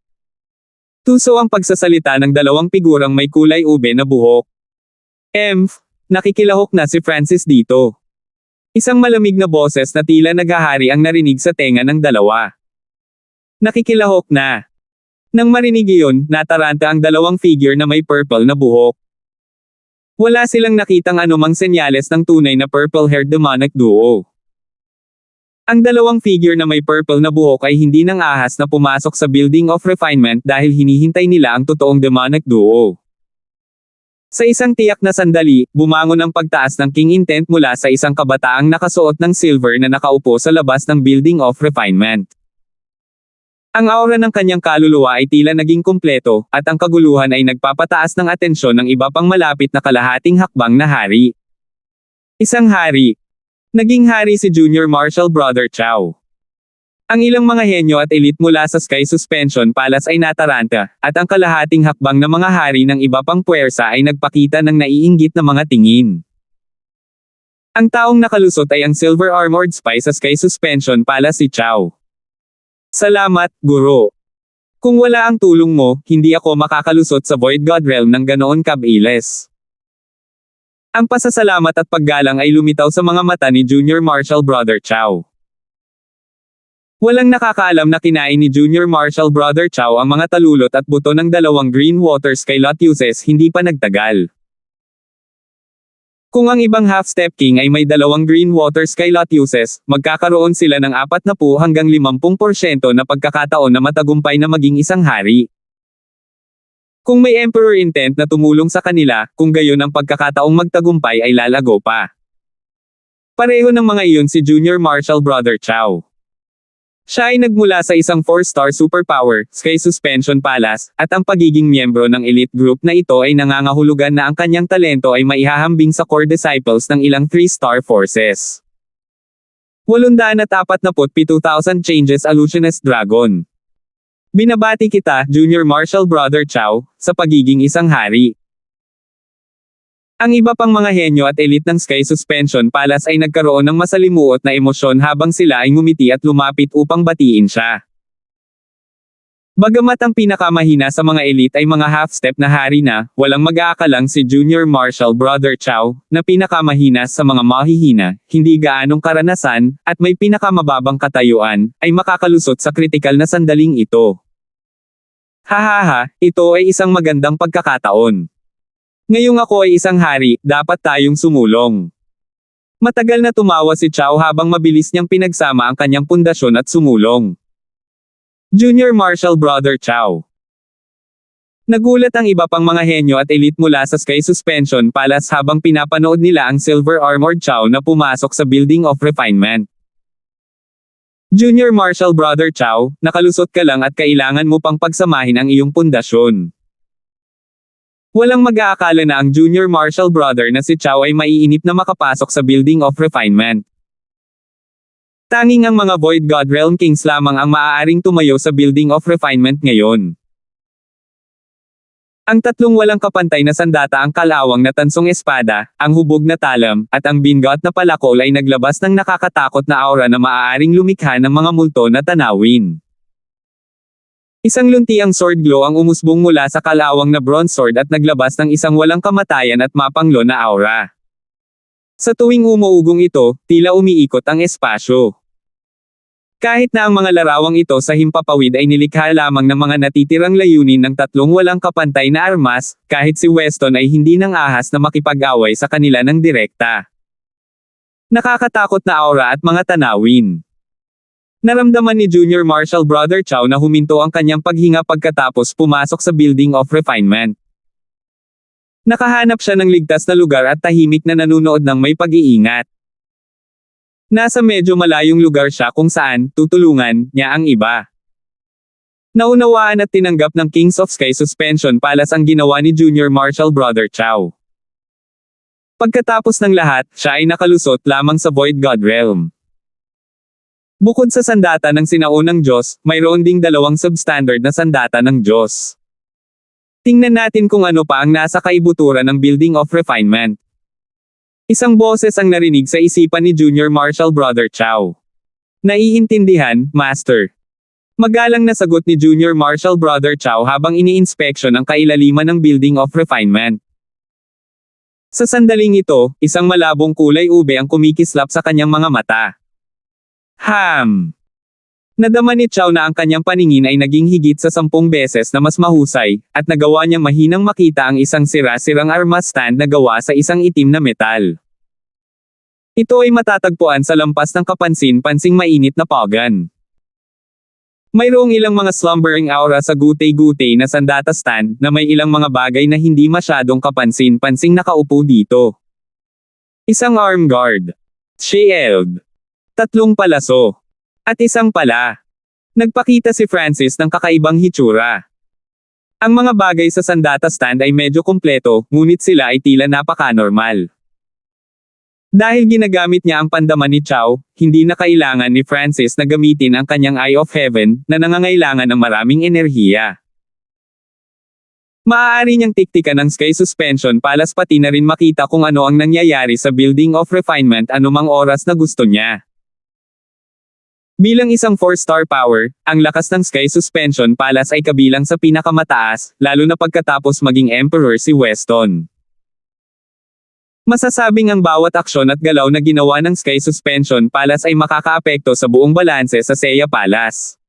Tuso ang pagsasalita ng 2 figurang may kulay ube na buhok. Nakikilahok na si Francis dito. Isang malamig na boses na tila naghahari ang narinig sa tenga ng dalawa. Nakikilahok na. Nang marinig iyon, nataranta ang 2 figure na may purple na buhok. Wala silang nakitang anumang senyales ng tunay na purple-haired demonic duo. Ang 2 figure na may purple na buhok ay hindi nang ahas na pumasok sa Building of Refinement dahil hinihintay nila ang totoong demonic duo. Sa isang tiyak na sandali, bumangon ang pagtaas ng King Intent mula sa isang kabataang nakasuot ng silver na nakaupo sa labas ng Building of Refinement. Ang aura ng kanyang kaluluwa ay tila naging kumpleto, at ang kaguluhan ay nagpapataas ng atensyon ng iba pang malapit na kalahating hakbang na hari. Isang hari. Naging hari si Junior Marshal Brother Chow. Ang ilang mga henyo at elite mula sa Sky Suspension Palace ay nataranta, at ang kalahating hakbang na mga hari ng iba pang puwersa ay nagpakita ng naiinggit na mga tingin. Ang taong nakalusot ay ang Silver Armored Spy sa Sky Suspension Palace si Chow. Salamat, Guro. Kung wala ang tulong mo, hindi ako makakalusot sa Void God Realm ng ganoon kabilis. Ang pasasalamat at paggalang ay lumitaw sa mga mata ni Junior Marshal Brother Chow. Walang nakakaalam na kinain ni Junior Marshal Brother Chow ang mga talulot at buto ng 2 Green Water Sky Lotuses hindi pa nagtagal. Kung ang ibang Half-Step King ay may 2 Green Water Sky Lotuses, magkakaroon sila ng 40 hanggang 50% na pagkakataon na matagumpay na maging isang hari. Kung may Emperor Intent na tumulong sa kanila, kung gayon ang pagkakataong magtagumpay ay lalago pa. Pareho ng mga iyon si Junior Marshal Brother Chow. Siya ay nagmula sa isang 4-star superpower, Sky Suspension Palace, at ang pagiging miyembro ng elite group na ito ay nangangahulugan na ang kanyang talento ay maihahambing sa core disciples ng ilang 3-star forces. 847,000 changes Illusionist Dragon. Binabati kita, Junior Marshal Brother Chow, sa pagiging isang hari. Ang iba pang mga henyo at elite ng Sky Suspension Palace ay nagkaroon ng masalimuot na emosyon habang sila ay ngumiti at lumapit upang batiin siya. Bagamat ang pinakamahina sa mga elite ay mga half-step na hari na, walang mag-aakalang si Junior Marshal Brother Chow, na pinakamahina sa mga mahihina, hindi gaanong karanasan, at may pinakamababang katayuan, ay makakalusot sa kritikal na sandaling ito. Hahaha, ito ay isang magandang pagkakataon. Ngayong ako ay isang hari, dapat tayong sumulong. Matagal na tumawa si Chow habang mabilis niyang pinagsama ang kanyang pundasyon at sumulong. Junior Marshal Brother Chow. Nagulat ang iba pang mga henyo at elite mula sa Sky Suspension Palace habang pinapanood nila ang Silver Armored Chow na pumasok sa Building of Refinement. Junior Marshal Brother Chow, nakalusot ka lang at kailangan mo pang pagsamahin ang iyong pundasyon. Walang mag-aakala na ang Junior Marshal Brother na si Chow ay maiinip na makapasok sa Building of Refinement. Tanging ang mga Void God Realm Kings lamang ang maaaring tumayo sa Building of Refinement ngayon. Ang 3 walang kapantay na sandata ang kalawang na tansong espada, ang hubog na talam, at ang bingot na palakol ay naglabas ng nakakatakot na aura na maaaring lumikha ng mga multo na tanawin. Isang luntiang sword glow ang umusbong mula sa kalawang na bronze sword at naglabas ng isang walang kamatayan at mapanglo na aura. Sa tuwing umuugong ito, tila umiikot ang espasyo. Kahit na ang mga larawang ito sa himpapawid ay nilikha lamang ng mga natitirang layunin ng tatlong walang kapantay na armas, kahit si Weston ay hindi nang ahas na makipag-away sa kanila ng direkta. Nakakatakot na aura at mga tanawin. Naramdaman ni Junior Marshal Brother Chow na huminto ang kanyang paghinga pagkatapos pumasok sa Building of Refinement. Nakahanap siya ng ligtas na lugar at tahimik na nanunood ng may pag-iingat. Nasa medyo malayong lugar siya kung saan tutulungan niya ang iba. Naunawaan at tinanggap ng Kings of Sky Suspension Palace ang ginawa ni Junior Marshal Brother Chow. Pagkatapos ng lahat, siya ay nakalusot lamang sa Void God Realm. Bukod sa sandata ng sinaunang Diyos, mayroon ding dalawang substandard na sandata ng Diyos. Tingnan natin kung ano pa ang nasa kaibuturan ng Building of Refinement. Isang boses ang narinig sa isipan ni Junior Marshal Brother Chow. Naiintindihan, Master. Magalang na sagot ni Junior Marshal Brother Chow habang ini-inspeksyon ang kailaliman ng Building of Refinement. Sa sandaling ito, isang malabong kulay ube ang kumikislap sa kanyang mga mata. Nadama ni Chow na ang kanyang paningin ay naging higit sa 10 beses na mas mahusay, at nagawa niyang mahinang makita ang isang sira-sirang armas stand na gawa sa isang itim na metal. Ito ay matatagpuan sa lampas ng kapansin-pansing mainit na pagan. Mayroong ilang mga slumbering aura sa gutay-gutay na sandata stand na may ilang mga bagay na hindi masyadong kapansin-pansing nakaupo dito. Isang arm guard, shield, 3 palaso, at isang pala. Nagpakita si Francis ng kakaibang hitsura. Ang mga bagay sa sandata stand ay medyo kumpleto, ngunit sila ay tila napaka-normal. Dahil ginagamit niya ang pandaman ni Chow, hindi na kailangan ni Francis na gamitin ang kanyang Eye of Heaven, na nangangailangan ng maraming enerhiya. Maaari niyang tiktikan ng Sky Suspension Palace pati na rin makita kung ano ang nangyayari sa Building of Refinement anumang oras na gusto niya. Bilang isang 4-star power, ang lakas ng Sky Suspension Palace ay kabilang sa pinakamataas, lalo na pagkatapos maging Emperor si Weston. Masasabing ang bawat aksyon at galaw na ginawa ng Sky Suspension Palace ay makakaapekto sa buong balanse sa Seiya Palace.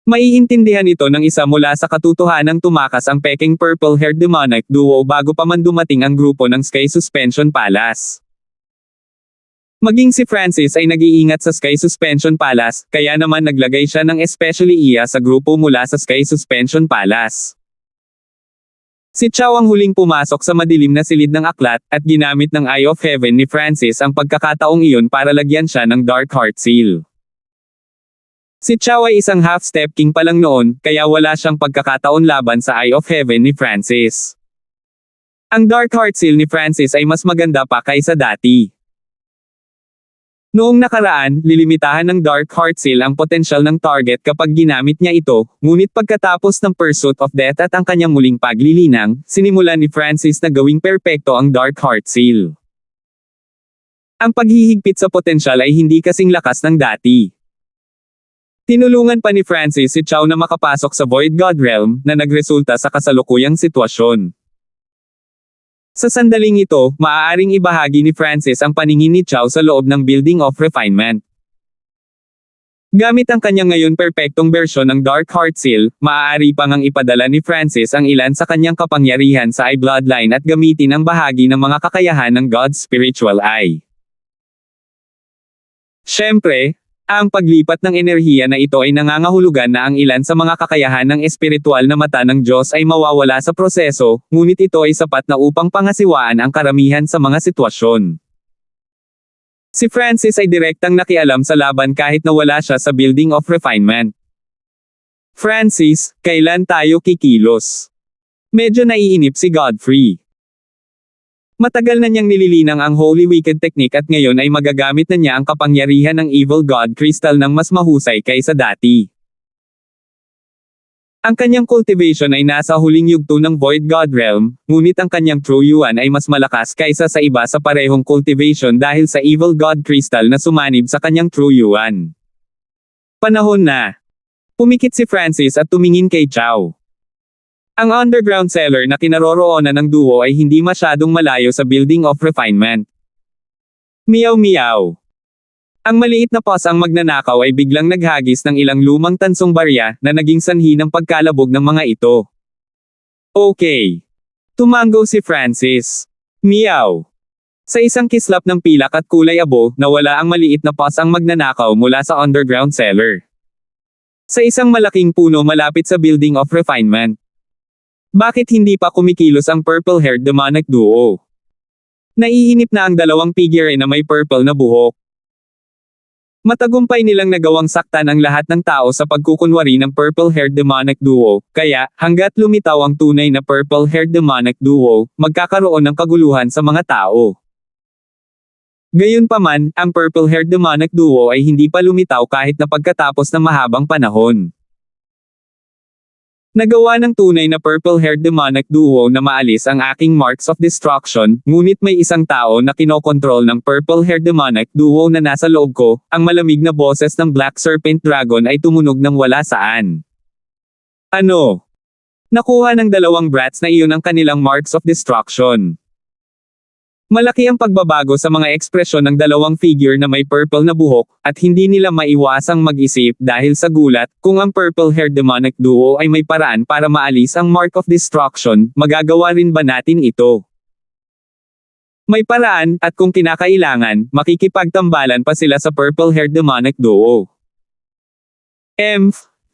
Maiintindihan ito ng isa mula sa katotohanang tumakas ang peking purple-haired demonic duo bago pa man dumating ang grupo ng Sky Suspension Palace. Maging si Francis ay nag-iingat sa Sky Suspension Palace, kaya naman naglagay siya ng especially iya sa grupo mula sa Sky Suspension Palace. Si Chow ang huling pumasok sa madilim na silid ng aklat, at ginamit ng Eye of Heaven ni Francis ang pagkakataong iyon para lagyan siya ng Dark Heart Seal. Si Chow ay isang half-step king pa lang noon, kaya wala siyang pagkakataon laban sa Eye of Heaven ni Francis. Ang Dark Heart Seal ni Francis ay mas maganda pa kaysa dati. Noong nakaraan, lilimitahan ng Dark Heart Seal ang potensyal ng target kapag ginamit niya ito, ngunit pagkatapos ng Pursuit of Death at ang kanyang muling paglilinang, sinimulan ni Francis na gawing perpekto ang Dark Heart Seal. Ang paghihigpit sa potensyal ay hindi kasing lakas ng dati. Tinulungan pa ni Francis si Chow na makapasok sa Void God Realm, na nagresulta sa kasalukuyang sitwasyon. Sa sandaling ito, maaaring ibahagi ni Francis ang paningin ni Chow sa loob ng Building of Refinement. Gamit ang kanyang ngayon perpektong bersyon ng Dark Heart Seal, maaari pa ngang ipadala ni Francis ang ilan sa kanyang kapangyarihan sa Eye Bloodline at gamitin ang bahagi ng mga kakayahan ng God's Spiritual Eye. Siyempre, ang paglipat ng enerhiya na ito ay nangangahulugan na ang ilan sa mga kakayahan ng espiritual na mata ng Diyos ay mawawala sa proseso, ngunit ito ay sapat na upang pangasiwaan ang karamihan sa mga sitwasyon. Si Francis ay direktang nakialam sa laban kahit na wala siya sa Building of Refinement. Francis, kailan tayo kikilos? Medyo naiinip si Godfrey. Matagal na niyang nililinang ang Holy Wicked Technique at ngayon ay magagamit na niya ang kapangyarihan ng Evil God Crystal ng mas mahusay kaysa dati. Ang kanyang cultivation ay nasa huling yugto ng Void God Realm, ngunit ang kanyang True Yuan ay mas malakas kaysa sa iba sa parehong cultivation dahil sa Evil God Crystal na sumanib sa kanyang True Yuan. Panahon na. Pumikit si Francis at tumingin kay Chow. Ang underground cellar na kinaroroonan ng duo ay hindi masyadong malayo sa Building of Refinement. Meow meow. Ang maliit na paws ang magnanakaw ay biglang naghagis ng ilang lumang tansong barya na naging sanhi ng pagkalabog ng mga ito. Okay. Tumango si Francis. Meow. Sa isang kislap ng pilak at kulay abo, nawala ang maliit na paws ang magnanakaw mula sa underground cellar. Sa isang malaking puno malapit sa Building of Refinement. Bakit hindi pa kumikilos ang purple-haired demonic duo? Naiinip na ang dalawang figure na may purple na buhok. Matagumpay nilang nagawang saktan ang lahat ng tao sa pagkukunwari ng purple-haired demonic duo, kaya, hanggat lumitaw ang tunay na purple-haired demonic duo, magkakaroon ng kaguluhan sa mga tao. Gayunpaman, ang purple-haired demonic duo ay hindi pa lumitaw kahit na pagkatapos ng mahabang panahon. Nagawa ng tunay na purple-haired demonic duo na maalis ang aking marks of destruction, ngunit may isang tao na kinokontrol ng purple-haired demonic duo na nasa loob ko, ang malamig na boses ng Black Serpent Dragon ay tumunog ng wala saan. Ano? Nakuha ng dalawang brats na iyon ang kanilang marks of destruction. Malaki ang pagbabago sa mga ekspresyon ng dalawang figure na may purple na buhok, at hindi nila maiwasang mag-isip dahil sa gulat, kung ang purple-haired demonic duo ay may paraan para maalis ang mark of destruction, magagawa rin ba natin ito? May paraan, at kung kinakailangan, makikipagtambalan pa sila sa purple-haired demonic duo.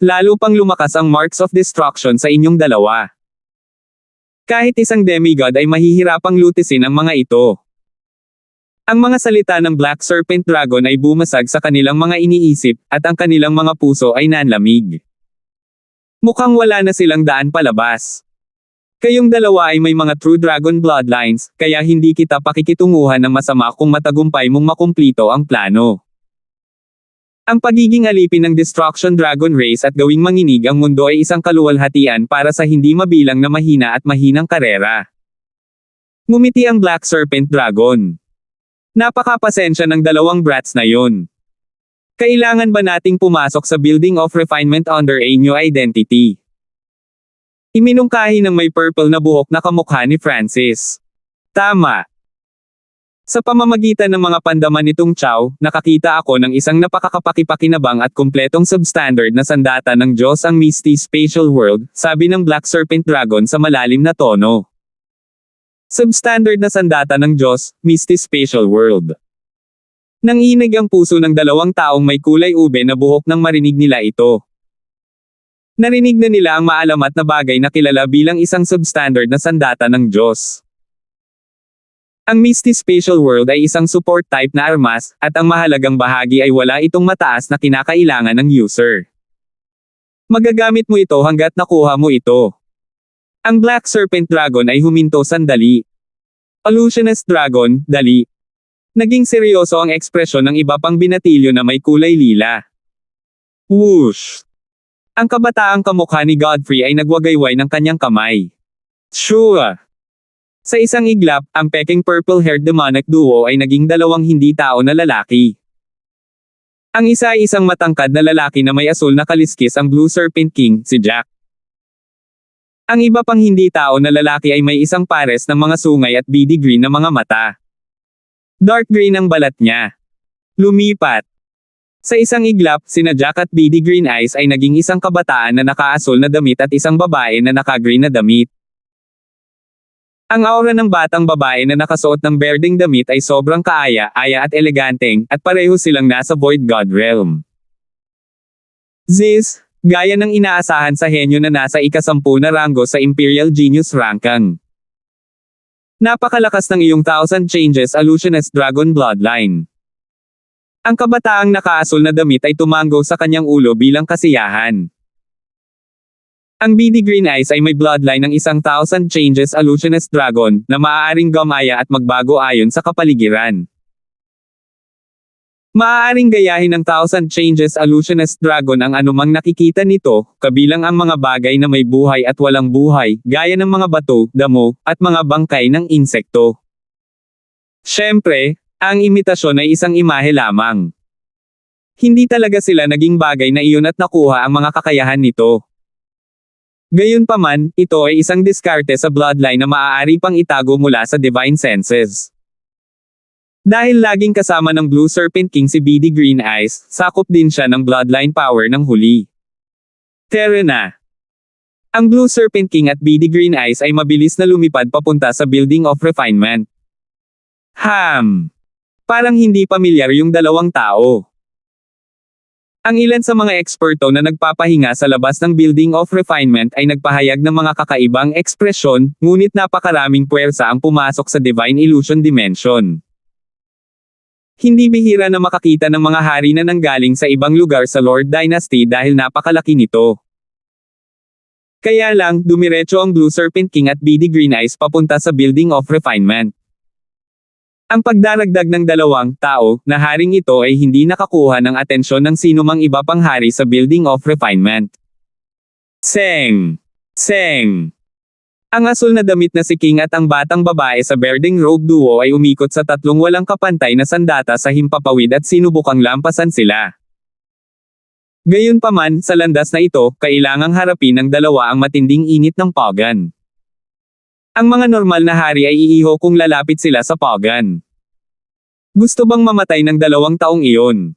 Lalo pang lumakas ang marks of destruction sa inyong dalawa. Kahit isang demigod ay mahihirapang lutisin ang mga ito. Ang mga salita ng Black Serpent Dragon ay bumasag sa kanilang mga iniisip, at ang kanilang mga puso ay nanlamig. Mukhang wala na silang daan palabas. Kayong dalawa ay may mga true dragon bloodlines, kaya hindi kita pakikitunguhan ng masama kung matagumpay mong makumplito ang plano. Ang pagiging alipin ng Destruction Dragon Race at gawing manginig ang mundo ay isang kaluwalhatian para sa hindi mabilang na mahina at mahinang karera. Ngumiti ang Black Serpent Dragon. Napakapasensya ng dalawang brats na yon. Kailangan ba nating pumasok sa Building of Refinement under a new identity? Iminungkahi ng may purple na buhok na kamukha ni Francis. Tama. Sa pamamagitan ng mga pandaman nitong Chow, nakakita ako ng isang napakakapakipakinabang at kumpletong substandard na sandata ng Diyos ang Misty Spatial World, sabi ng Black Serpent Dragon sa malalim na tono. Substandard na sandata ng Diyos, Misty Spatial World. Nanginig ang puso ng dalawang taong may kulay ube na buhok nang marinig nila ito. Narinig na nila ang maalamat na bagay na kilala bilang isang substandard na sandata ng Diyos. Ang Misty Spatial World ay isang support type na armas, at ang mahalagang bahagi ay wala itong mataas na kinakailangan ng user. Magagamit mo ito hanggat nakuha mo ito. Ang Black Serpent Dragon ay huminto sandali. Illusionist Dragon, dali. Naging seryoso ang ekspresyon ng iba pang binatilyo na may kulay lila. Whoosh! Ang kabataang kamukha ni Godfrey ay nagwagayway ng kanyang kamay. Sure! Sa isang iglap, ang peking purple-haired demonic duo ay naging dalawang hindi tao na lalaki. Ang isa ay isang matangkad na lalaki na may asul na kaliskis ang Blue Serpent King, si Jack. Ang iba pang hindi tao na lalaki ay may isang pares ng mga sungay at beady green na mga mata. Dark green ang balat niya. Lumipat. Sa isang iglap, sina Jack at beady green eyes ay naging isang kabataan na nakaasul na damit at isang babae na naka-green na damit. Ang aura ng batang babae na nakasuot ng berdeng damit ay sobrang kaaya-aya at eleganteng, at pareho silang nasa Void God Realm. Gaya ng inaasahan sa henyo na nasa ika-10 na ranggo sa Imperial Genius Ranking. Napakalakas ng iyong 1,000 Changes Illusionist Dragon Bloodline. Ang kabataang nakaasul na damit ay tumango sa kanyang ulo bilang kasiyahan. Ang beady green eyes ay may bloodline ng 1,000 Changes Illusionist Dragon, na maaaring gumaya at magbago ayon sa kapaligiran. Maaaring gayahin ng 1,000 Changes Illusionist Dragon ang anumang nakikita nito, kabilang ang mga bagay na may buhay at walang buhay, gaya ng mga bato, damo, at mga bangkay ng insekto. Siyempre, ang imitasyon ay isang imahe lamang. Hindi talaga sila naging bagay na iyon at nakuha ang mga kakayahan nito. Gayunpaman, ito ay isang diskarte sa bloodline na maaari pang itago mula sa Divine Senses. Dahil laging kasama ng Blue Serpent King si BD Green Eyes, sakop din siya ng bloodline power ng huli. Tara na! Ang Blue Serpent King at BD Green Eyes ay mabilis na lumipad papunta sa Building of Refinement. Parang hindi pamilyar yung dalawang tao. Ang ilan sa mga eksperto na nagpapahinga sa labas ng Building of Refinement ay nagpahayag ng mga kakaibang ekspresyon, ngunit napakaraming puwersa ang pumasok sa Divine Illusion Dimension. Hindi bihira na makakita ng mga hari na nanggaling sa ibang lugar sa Lord Dynasty dahil napakalaki nito. Kaya lang, dumiretso ang Blue Serpent King at BD Green Eyes papunta sa Building of Refinement. Ang pagdaragdag ng dalawang tao na haring ito ay hindi nakakuha ng atensyon ng sinumang iba pang hari sa Building of Refinement. Seng! Ang asul na damit na si King at ang batang babae sa berdeng robe duo ay umikot sa tatlong walang kapantay na sandata sa himpapawid at sinubukang lampasan sila. Gayunpaman, sa landas na ito, kailangang harapin ng dalawa ang matinding init ng pagan. Ang mga normal na hari ay iiho kung lalapit sila sa pagan. Gusto bang mamatay ng 2 taong iyon?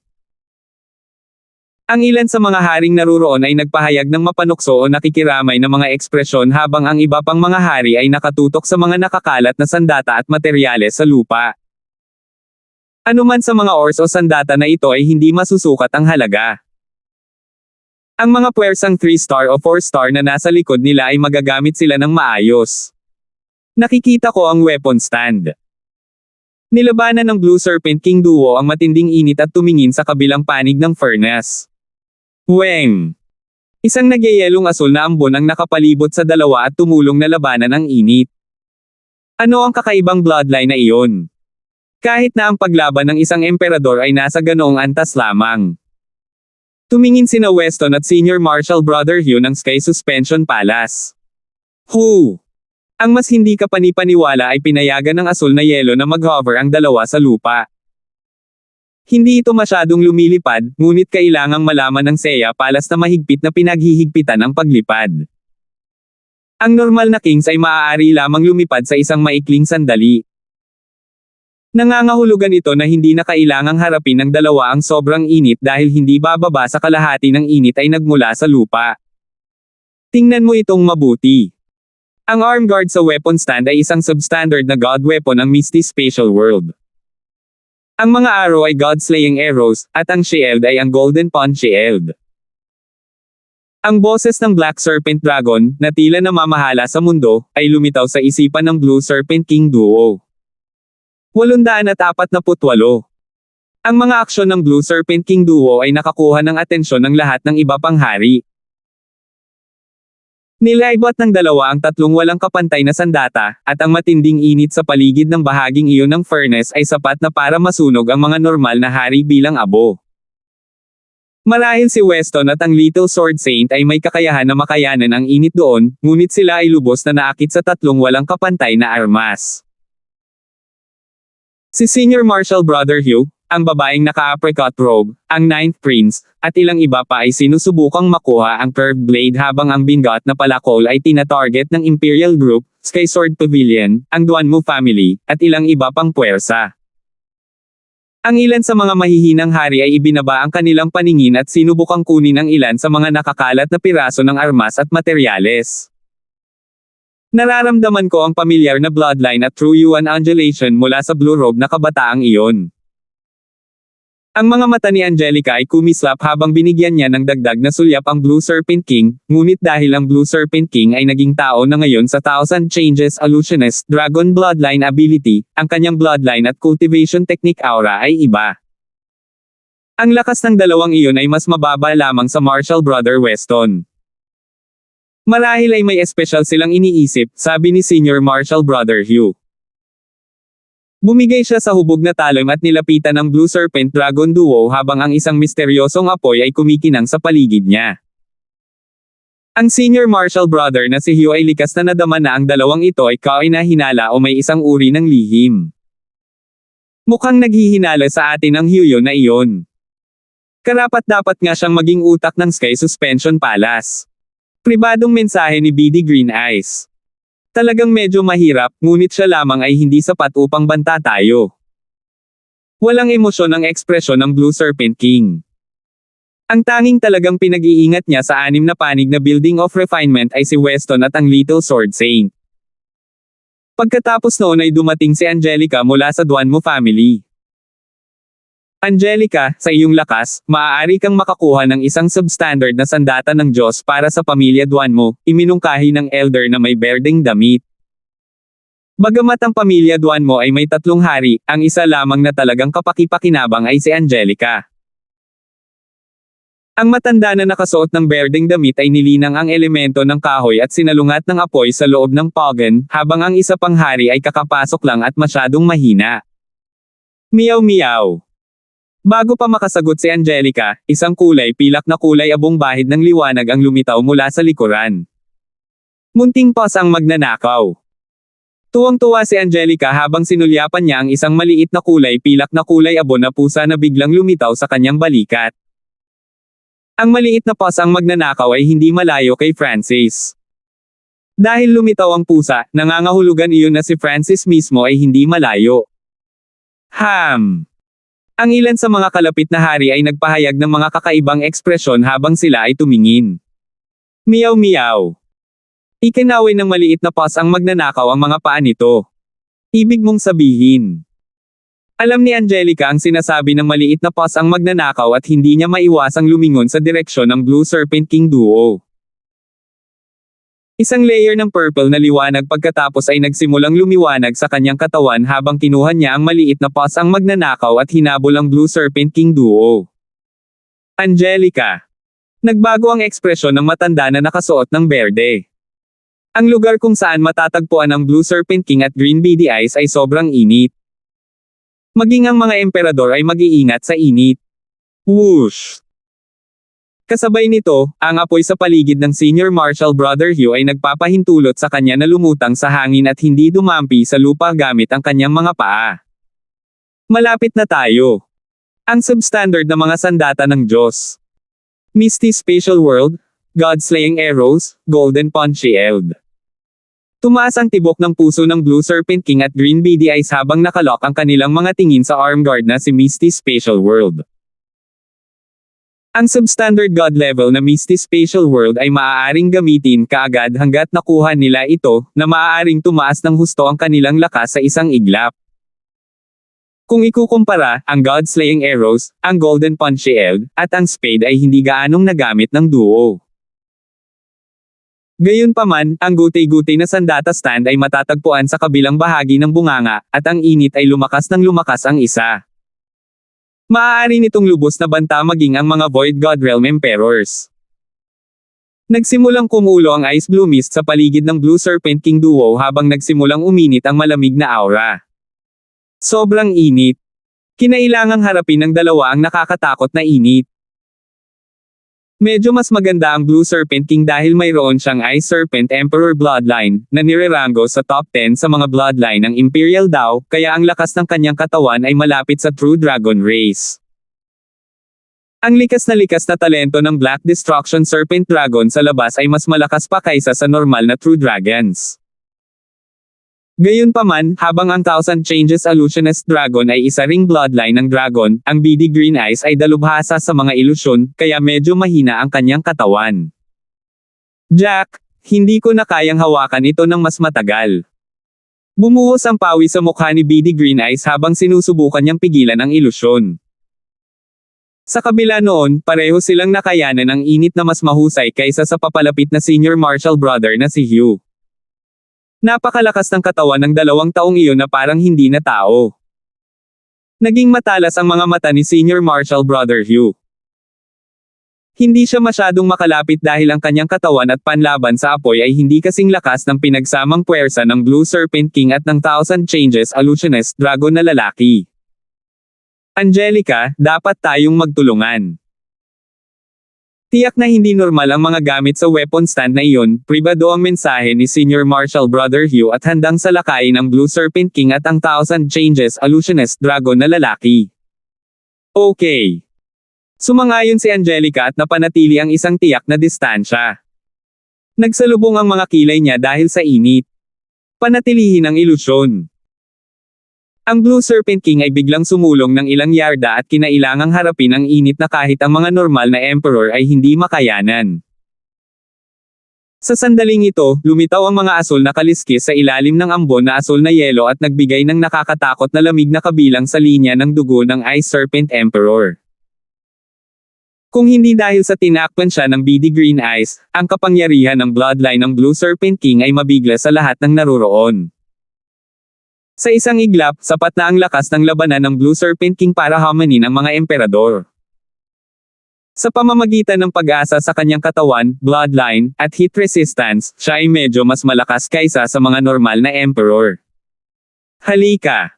Ang ilan sa mga haring naruroon ay nagpahayag ng mapanukso o nakikiramay na mga ekspresyon habang ang iba pang mga hari ay nakatutok sa mga nakakalat na sandata at materyales sa lupa. Anuman sa mga ores o sandata na ito ay hindi masusukat ang halaga. Ang mga puwersang 3-star o 4-star na nasa likod nila ay magagamit sila ng maayos. Nakikita ko ang weapon stand. Nilabanan ng Blue Serpent King duo ang matinding init at tumingin sa kabilang panig ng furnace. Weng! Isang nagyayelong asul na ambon ang nakapalibot sa dalawa at tumulong na labanan ang init. Ano ang kakaibang bloodline na iyon? Kahit na ang paglaban ng isang emperador ay nasa ganoong antas lamang. Tumingin sina Weston at Senior Marshal Brother Hugh ng Sky Suspension Palace. Ang mas hindi kapanipaniwala ay pinayagan ng asul na yelo na mag-hover ang dalawa sa lupa. Hindi ito masyadong lumilipad, ngunit kailangang malaman ng Seiya Palace na mahigpit na pinaghihigpitan ang paglipad. Ang normal na kings ay maaari lamang lumipad sa isang maikling sandali. Nangangahulugan ito na hindi na kailangang harapin ng dalawa ang sobrang init dahil hindi bababa sa kalahati ng init ay nagmula sa lupa. Tingnan mo itong mabuti. Ang arm guard sa weapon stand ay isang substandard na god weapon ng Misty Spatial World. Ang mga arrow ay god-slaying arrows, at ang shield ay ang Golden Pawn Shield. Ang boses ng Black Serpent Dragon, na tila namamahala sa mundo, ay lumitaw sa isipan ng Blue Serpent King duo. 848. Ang mga aksyon ng Blue Serpent King duo ay nakakuha ng atensyon ng lahat ng iba pang hari. Nilaibot ng dalawa ang tatlong walang kapantay na sandata, at ang matinding init sa paligid ng bahaging iyon ng furnace ay sapat na para masunog ang mga normal na hari bilang abo. Marahil si Weston at ang Little Sword Saint ay may kakayahan na makayanan ang init doon, ngunit sila ay lubos na naakit sa tatlong walang kapantay na armas. Si Senior Marshal Brother Hugh, ang babaeng naka-apricot robe, ang Ninth Prince, at ilang iba pa ay sinusubukang makuha ang curved blade habang ang bingot na palakol ay tina-target ng Imperial Group, Sky Sword Pavilion, ang Duanmu family, at ilang iba pang puwersa. Ang ilan sa mga mahihinang hari ay ibinaba ang kanilang paningin at sinubukang kunin ang ilan sa mga nakakalat na piraso ng armas at materyales. Nararamdaman ko ang pamilyar na bloodline at true yuan undulation mula sa blue robe na kabataang iyon. Ang mga mata ni Angelica ay kumislap habang binigyan niya ng dagdag na sulyap ang Blue Serpent King, ngunit dahil ang Blue Serpent King ay naging tao na ngayon sa Thousand Changes Illusionist Dragon Bloodline Ability, ang kanyang bloodline at cultivation technique aura ay iba. Ang lakas ng dalawang iyon ay mas mababa lamang sa Marshal Brother Weston. Marahil ay may espesyal silang iniisip, sabi ni Senior Marshal Brother Hugh. Bumigay siya sa hubog na talon at nilapitan ng Blue Serpent Dragon Duo habang ang isang misteryosong apoy ay kumikinang sa paligid niya. Ang Senior Marshal Brother na si Hugh ay likas na nadama na ang dalawang ito ay kainahinala o may isang uri ng lihim. Mukhang naghihinala sa atin ang Hugh na iyon. Karapat-dapat nga siyang maging utak ng Sky Suspension Palace. Pribadong mensahe ni BD Green Eyes. Talagang medyo mahirap, ngunit siya lamang ay hindi sapat upang banta tayo. Walang emosyon ang ekspresyon ng Blue Serpent King. Ang tanging talagang pinag-iingat niya sa 6 na panig na Building of Refinement ay si Weston at ang Little Sword Saint. Pagkatapos noon ay dumating si Angelica mula sa Duanmo family. Angelica, sa iyong lakas, maaari kang makakuha ng isang substandard na sandata ng Diyos para sa pamilya Duanmo, iminungkahi ng elder na may berdeng damit. Bagamat ang pamilya Duanmo ay may 3 hari, ang isa lamang na talagang kapaki-pakinabang ay si Angelica. Ang matanda na nakasuot ng berdeng damit ay nilinang ang elemento ng kahoy at sinalungat ng apoy sa loob ng pagan, habang ang isa pang hari ay kakapasok lang at masyadong mahina. Miyaw miyaw. Bago pa makasagot si Angelica, isang kulay pilak na kulay abong bahid ng liwanag ang lumitaw mula sa likuran. Munting pos ang magnanakaw. Tuwang-tuwa si Angelica habang sinulyapan niya ang isang maliit na kulay pilak na kulay abo na pusa na biglang lumitaw sa kanyang balikat. Ang maliit na pos ang magnanakaw ay hindi malayo kay Francis. Dahil lumitaw ang pusa, nangangahulugan iyon na si Francis mismo ay hindi malayo. Ang ilan sa mga kalapit na hari ay nagpahayag ng mga kakaibang ekspresyon habang sila ay tumingin. Miyaw miyaw. Ikinaway ng maliit na pos ang magnanakaw ang mga paa nito. Ibig mong sabihin. Alam ni Angelica ang sinasabi ng maliit na pos ang magnanakaw at hindi niya maiwasang lumingon sa direksyon ng Blue Serpent King duo. Isang layer ng purple na liwanag pagkatapos ay nagsimulang lumiwanag sa kanyang katawan habang kinuha niya ang maliit na pos ang magnanakaw at hinabol ang Blue Serpent King duo. Angelica. Nagbago ang ekspresyon ng matanda na nakasuot ng berde. Ang lugar kung saan matatagpuan ang Blue Serpent King at Green Beady Eyes ay sobrang init. Maging ang mga emperador ay mag-iingat sa init. Whoosh! Kasabay nito, ang apoy sa paligid ng Senior Marshal Brother Hugh ay nagpapahintulot sa kanya na lumutang sa hangin at hindi dumampi sa lupa gamit ang kanyang mga paa. Malapit na tayo. Ang substandard na mga sandata ng Diyos. Misty Spatial World, God-Slaying Arrows, Golden Pond Shield. Tumaas ang tibok ng puso ng Blue Serpent King at Green Beady Eyes habang nakalok ang kanilang mga tingin sa arm guard na si Misty Spatial World. Ang substandard God level na Misty Spatial World ay maaaring gamitin kaagad hanggat nakuha nila ito, na maaaring tumaas ng husto ang kanilang lakas sa isang iglap. Kung ikukumpara, ang God-Slaying Arrows, ang Golden Pond Shield, at ang Spade ay hindi gaanong nagamit ng duo. Gayunpaman, ang gutay-gutay na sandata stand ay matatagpuan sa kabilang bahagi ng bunganga, at ang init ay lumakas ng lumakas ang isa. Maaari nitong lubos na banta maging ang mga Void God Realm Emperors. Nagsimulang kumulo ang Ice Blue Mist sa paligid ng Blue Serpent King duo habang nagsimulang uminit ang malamig na aura. Sobrang init. Kinailangang harapin ng dalawa ang nakakatakot na init. Medyo mas maganda ang Blue Serpent King dahil mayroon siyang Ice Serpent Emperor bloodline, na nirerango sa top 10 sa mga bloodline ng Imperial Dao, kaya ang lakas ng kanyang katawan ay malapit sa True Dragon Race. Ang likas na talento ng Black Destruction Serpent Dragon sa labas ay mas malakas pa kaysa sa normal na True Dragons. Gayunpaman, habang ang Thousand Changes Illusionist Dragon ay isa ring bloodline ng dragon, ang BD Green Eyes ay dalubhasa sa mga ilusyon, kaya medyo mahina ang kanyang katawan. Jack, hindi ko na kayang hawakan ito ng mas matagal. Bumuhos ang pawi sa mukha ni BD Green Eyes habang sinusubukan niyang pigilan ang ilusyon. Sa kabila noon, pareho silang nakayanan ang init na mas mahusay kaysa sa papalapit na Senior Marshal Brother na si Hugh. Napakalakas ng katawan ng 2 taong iyon na parang hindi na tao. Naging matalas ang mga mata ni Senior Marshal Brother Hugh. Hindi siya masyadong makalapit dahil ang kanyang katawan at panlaban sa apoy ay hindi kasing lakas ng pinagsamang puwersa ng Blue Serpent King at ng Thousand Changes Illusionist Dragon na lalaki. Angelica, dapat tayong magtulungan. Tiyak na hindi normal ang mga gamit sa weapon stand na iyon, pribado ang mensahe ni Senior Marshal Brother Hugh at handang salakayin ang Blue Serpent King at ang Thousand Changes Illusionist Dragon na lalaki. Okay. Sumangayon si Angelica at napanatili ang isang tiyak na distansya. Nagsalubong ang mga kilay niya dahil sa init. Panatilihin ang ilusyon. Ang Blue Serpent King ay biglang sumulong ng ilang yarda at kinailangang harapin ang init na kahit ang mga normal na emperor ay hindi makayanan. Sa sandaling ito, lumitaw ang mga asul na kaliskis sa ilalim ng ambon na asul na yelo at nagbigay ng nakakatakot na lamig na kabilang sa linya ng dugo ng Ice Serpent Emperor. Kung hindi dahil sa tinakpan siya ng beady green eyes, ang kapangyarihan ng bloodline ng Blue Serpent King ay mabigla sa lahat ng naruroon. Sa isang iglap, sapat na ang lakas ng labanan ng Blue Serpent King para hamanin ang mga emperador. Sa pamamagitan ng pag-asa sa kanyang katawan, bloodline, at heat resistance, siya ay medyo mas malakas kaysa sa mga normal na emperor. Halika!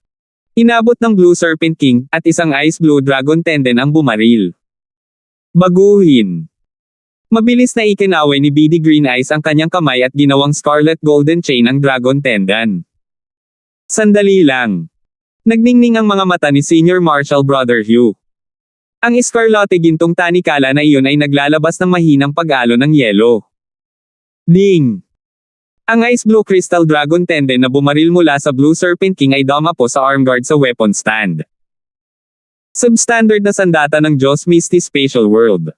Inabot ng Blue Serpent King, at isang Ice Blue Dragon Tendon ang bumaril. Baguhin! Mabilis na ikinaway ni Beady Green Eyes ang kanyang kamay at ginawang Scarlet Golden Chain ang Dragon Tendon. Sandali lang. Nagningning ang mga mata ni Senior Marshal Brother Hugh. Ang iskarlate gintong tanikala na iyon ay naglalabas ng mahinang pag-alo ng yelo. Ding! Ang Ice Blue Crystal Dragon Tendon na bumaril mula sa Blue Serpent King ay dumapo sa arm guard sa weapon stand. Substandard na sandata ng Diyos Misty Spatial World.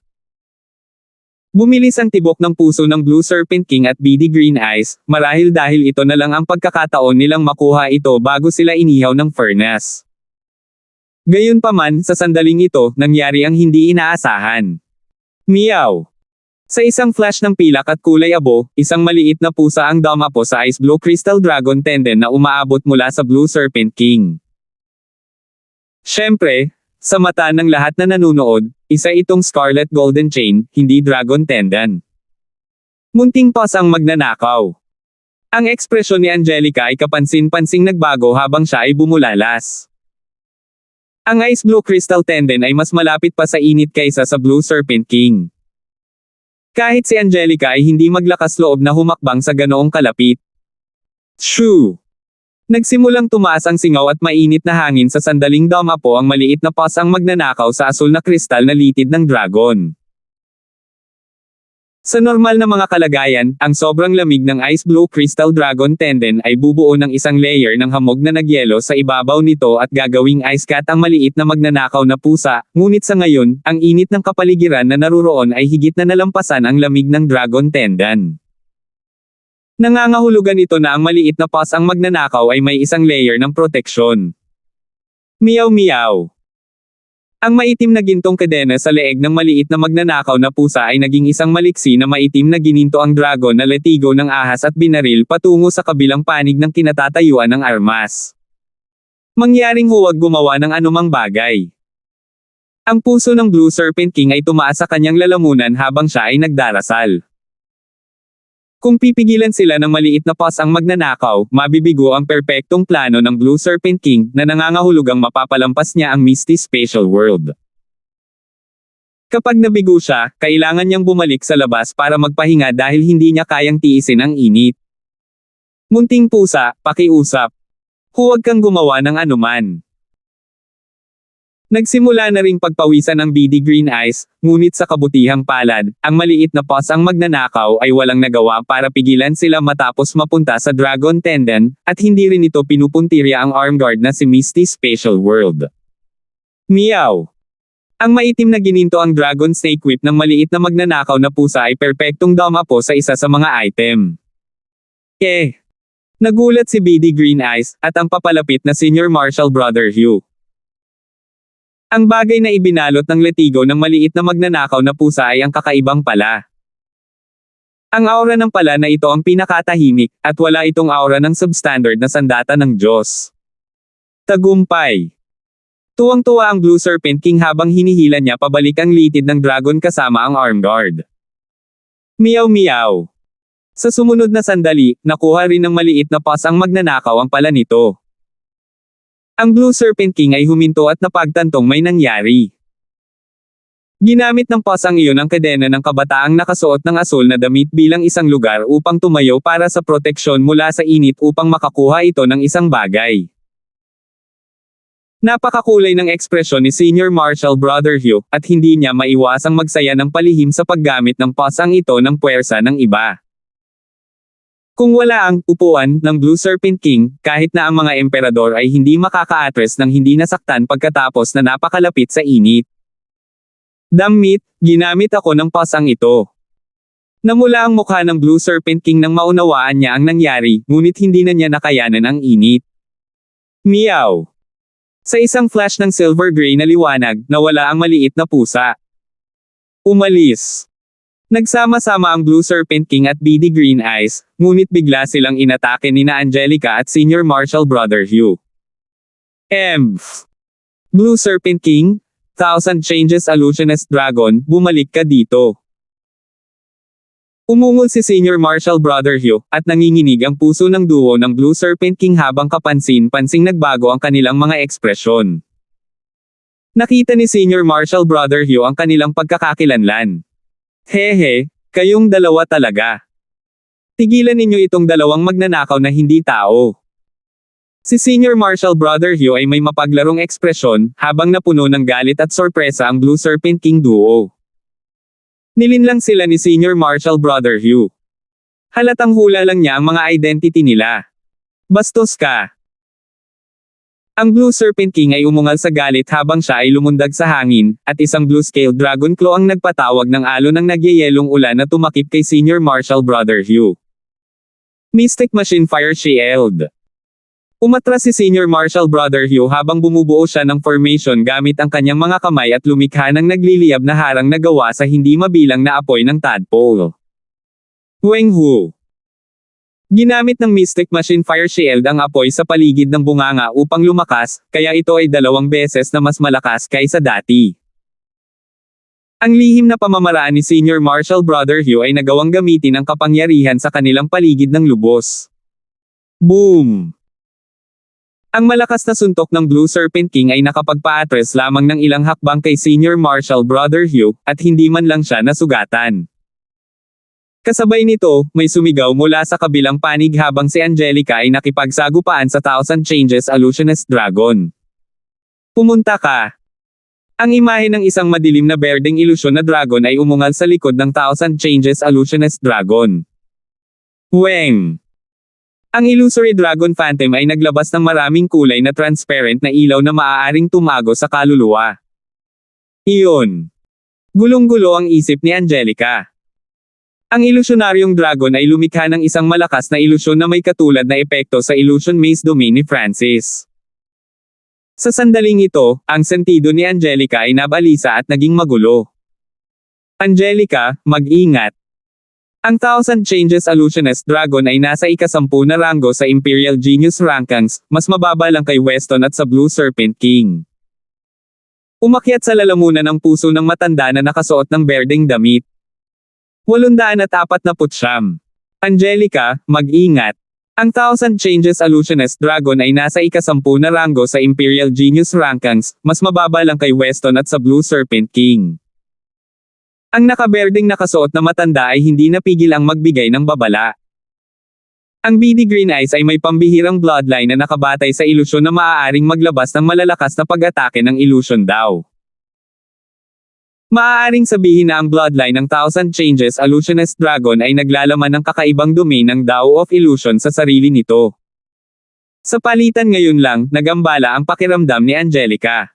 Bumilis ang tibok ng puso ng Blue Serpent King at Beady Green Eyes, marahil dahil ito na lang ang pagkakataon nilang makuha ito bago sila inihaw ng furnace. Gayunpaman, sa sandaling ito, nangyari ang hindi inaasahan. Meow! Sa isang flash ng pilak at kulay abo, isang maliit na pusa ang dumapo sa Ice Blue Crystal Dragon Tendon na umaabot mula sa Blue Serpent King. Siyempre, sa mata ng lahat na nanunood, isa itong Scarlet Golden Chain, hindi Dragon Tendon. Munting pas ang magnanakaw. Ang ekspresyon ni Angelica ay kapansin-pansing nagbago habang siya ay bumulalas. Ang Ice Blue Crystal Tendon ay mas malapit pa sa init kaysa sa Blue Serpent King. Kahit si Angelica ay hindi maglakas loob na humakbang sa ganoong kalapit. Shoo! Nagsimulang tumaas ang singaw at mainit na hangin sa sandaling dumapo ang maliit na pas ang magnanakaw sa asul na kristal na litid ng dragon. Sa normal na mga kalagayan, ang sobrang lamig ng Ice Blue Crystal Dragon Tendon ay bubuo ng isang layer ng hamog na nagyelo sa ibabaw nito at gagawing ice cat ang maliit na magnanakaw na pusa, ngunit sa ngayon, ang init ng kapaligiran na naruroon ay higit na nalampasan ang lamig ng Dragon Tendon. Nangangahulugan ito na ang maliit na pas ang magnanakaw ay may isang layer ng proteksyon. Meow meow! Ang maitim na gintong kadena sa leeg ng maliit na magnanakaw na pusa ay naging isang maliksi na maitim na gininto ang dragon na letigo ng ahas at binaril patungo sa kabilang panig ng kinatatayuan ng armas. Mangyaring huwag gumawa ng anumang bagay. Ang puso ng Blue Serpent King ay tumaas sa kanyang lalamunan habang siya ay nagdarasal. Kung pipigilan sila ng maliit na pas ang magnanakaw, mabibigo ang perpektong plano ng Blue Serpent King na nangangahulugang mapapalampas niya ang Misty Spatial World. Kapag nabigo siya, kailangan niyang bumalik sa labas para magpahinga dahil hindi niya kayang tiisin ang init. Munting pusa, pakiusap. Huwag kang gumawa ng anuman. Nagsimula na ring pagpawisan ang Beady Green Eyes, ngunit sa kabutihang palad, ang maliit na pas ang magnanakaw ay walang nagawa para pigilan sila matapos mapunta sa Dragon Tendon, at hindi rin ito pinupuntirya ang arm guard na si Misty Spatial World. Meow! Ang maitim na gininto ang Dragon Snake Whip ng maliit na magnanakaw na pusa ay perpektong dumapo sa isa sa mga item. Nagulat si Beady Green Eyes, at ang papalapit na Senior Marshal Brother Hugh. Ang bagay na ibinalot ng letigo ng maliit na magnanakaw na pusa ay ang kakaibang pala. Ang aura ng pala na ito ang pinakatahimik, at wala itong aura ng substandard na sandata ng Diyos. Tagumpay! Tuwang-tuwa ang Blue Serpent King habang hinihila niya pabalik ang litid ng dragon kasama ang arm guard. Meow meow! Sa sumunod na sandali, nakuha rin ng maliit na pas ang magnanakaw ang pala nito. Ang Blue Serpent King ay huminto at napagtantong may nangyari. Ginamit ng pasang iyon ang kadena ng kabataang nakasuot ng asul na damit bilang isang lugar upang tumayo para sa proteksyon mula sa init upang makakuha ito ng isang bagay. Napakakulay ng ekspresyon ni Senior Marshal Brother Hugh, at hindi niya maiwasang magsaya ng palihim sa paggamit ng pasang ito ng puwersa ng iba. Kung wala ang upuan ng Blue Serpent King, kahit na ang mga emperador ay hindi makaka-atres ng hindi nasaktan pagkatapos na napakalapit sa init. Damit, ginamit ako ng pasang ito. Namula ang mukha ng Blue Serpent King nang maunawaan niya ang nangyari, ngunit hindi na niya nakayanan ang init. Meow! Sa isang flash ng silver gray na liwanag, nawala ang maliit na pusa. Umalis. Nagsama-sama ang Blue Serpent King at beady green eyes, ngunit bigla silang inatake nina Angelica at Senior Marshal Brother Hugh. Blue Serpent King, Thousand Changes Illusionist Dragon, bumalik ka dito. Umungol si Senior Marshal Brother Hugh, at nanginginig ang puso ng duo ng Blue Serpent King habang kapansin-pansing nagbago ang kanilang mga ekspresyon. Nakita ni Senior Marshal Brother Hugh ang kanilang pagkakakilanlan. Hehe, kayong dalawa talaga. Tigilan ninyo itong dalawang magnanakaw na hindi tao. Si Senior Marshal Brother Hugh ay may mapaglarong ekspresyon, habang napuno ng galit at sorpresa ang Blue Serpent King duo. Nilinlang sila ni Senior Marshal Brother Hugh. Halatang hula lang niya ang mga identity nila. Bastos ka. Ang Blue Serpent King ay umungal sa galit habang siya ay lumundag sa hangin, at isang blue-scaled dragon claw ang nagpatawag ng alon ng nagyayelong ulan na tumakip kay Senior Marshal Brother Hugh. Mystic Machine Fire Shield. Umatras si Senior Marshal Brother Hugh habang bumubuo siya ng formation gamit ang kanyang mga kamay at lumikha ng nagliliyab na harang na gawa sa hindi mabilang na apoy ng tadpole. Weng Hu. Ginamit ng Mystic Machine Fire Shield ang apoy sa paligid ng bunganga upang lumakas, kaya ito ay 2 beses na mas malakas kaysa dati. Ang lihim na pamamaraan ni Senior Marshal Brother Hugh ay nagawang gamitin ang kapangyarihan sa kanilang paligid ng lubos. Boom! Ang malakas na suntok ng Blue Serpent King ay nakapagpa-atres lamang ng ilang hakbang kay Senior Marshal Brother Hugh, at hindi man lang siya nasugatan. Kasabay nito, may sumigaw mula sa kabilang panig habang si Angelica ay nakipagsagupaan sa Thousand Changes Illusionist Dragon. Pumunta ka. Ang imahe ng isang madilim na berdeng ilusyon na dragon ay umungal sa likod ng Thousand Changes Illusionist Dragon. Weng! Ang illusory dragon phantom ay naglabas ng maraming kulay na transparent na ilaw na maaaring tumago sa kaluluwa. Iyon. Gulong-gulo ang isip ni Angelica. Ang ilusyonaryong dragon ay lumikha ng isang malakas na ilusyon na may katulad na epekto sa illusion maze domain ni Francis. Sa sandaling ito, ang sentido ni Angelica ay nabalisa at naging magulo. Angelica, mag-ingat. Ang Thousand Changes Illusionist Dragon ay nasa ika-10 na ranggo sa Imperial Genius Rankings, mas mababa lang kay Weston at sa Blue Serpent King. Umakyat sa lalamunan ng puso ng matanda na nakasuot ng berdeng damit. 849. Angelica, mag-ingat. Ang Thousand Changes Illusionist Dragon ay nasa ika-10 na ranggo sa Imperial Genius Rankings, mas mababa lang kay Weston at sa Blue Serpent King. Ang nakaberdeng nakasuot na matanda ay hindi napigil ang magbigay ng babala. Ang beady green eyes ay may pambihirang bloodline na nakabatay sa ilusyon na maaaring maglabas ng malalakas na pag-atake ng ilusyon daw. Maaaring sabihin na ang bloodline ng Thousand Changes Illusionist Dragon ay naglalaman ng kakaibang domain ng Tao of Illusion sa sarili nito. Sa palitan ngayon lang, nagambala ang pakiramdam ni Angelica.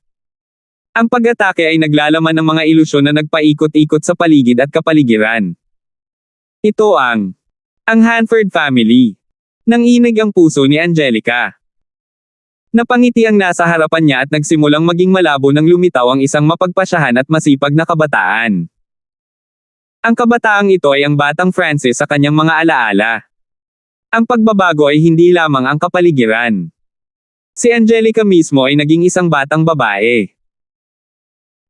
Ang pag-atake ay naglalaman ng mga ilusyon na nagpaikot-ikot sa paligid at kapaligiran. Ito ang Hanford family. Nanginig ang puso ni Angelica. Napangiti ang nasa harapan niya at nagsimulang maging malabo nang lumitaw ang isang mapagpasyahan at masipag na kabataan. Ang kabataang ito ay ang batang Francis sa kanyang mga alaala. Ang pagbabago ay hindi lamang ang kapaligiran. Si Angelica mismo ay naging isang batang babae.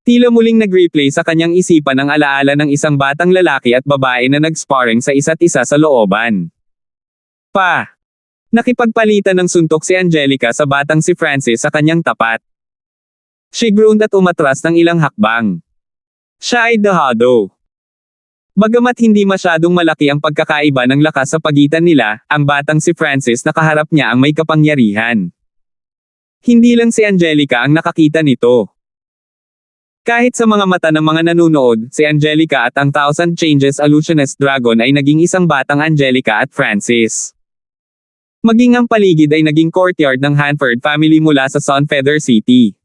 Tila muling nag-replay sa kanyang isipan ang alaala ng isang batang lalaki at babae na nag-sparring sa isa't isa sa looban. Nakipagpalitan ng suntok si Angelica sa batang si Francis sa kanyang tapat. She groaned at umatras ng ilang hakbang. Siya ay dahado. Bagamat hindi masyadong malaki ang pagkakaiba ng lakas sa pagitan nila, ang batang si Francis nakaharap niya ang may kapangyarihan. Hindi lang si Angelica ang nakakita nito. Kahit sa mga mata ng mga nanonood, si Angelica at ang Thousand Changes Illusionist Dragon ay naging isang batang Angelica at Francis. Maging ang paligid ay naging courtyard ng Hanford family mula sa Sunfeather City.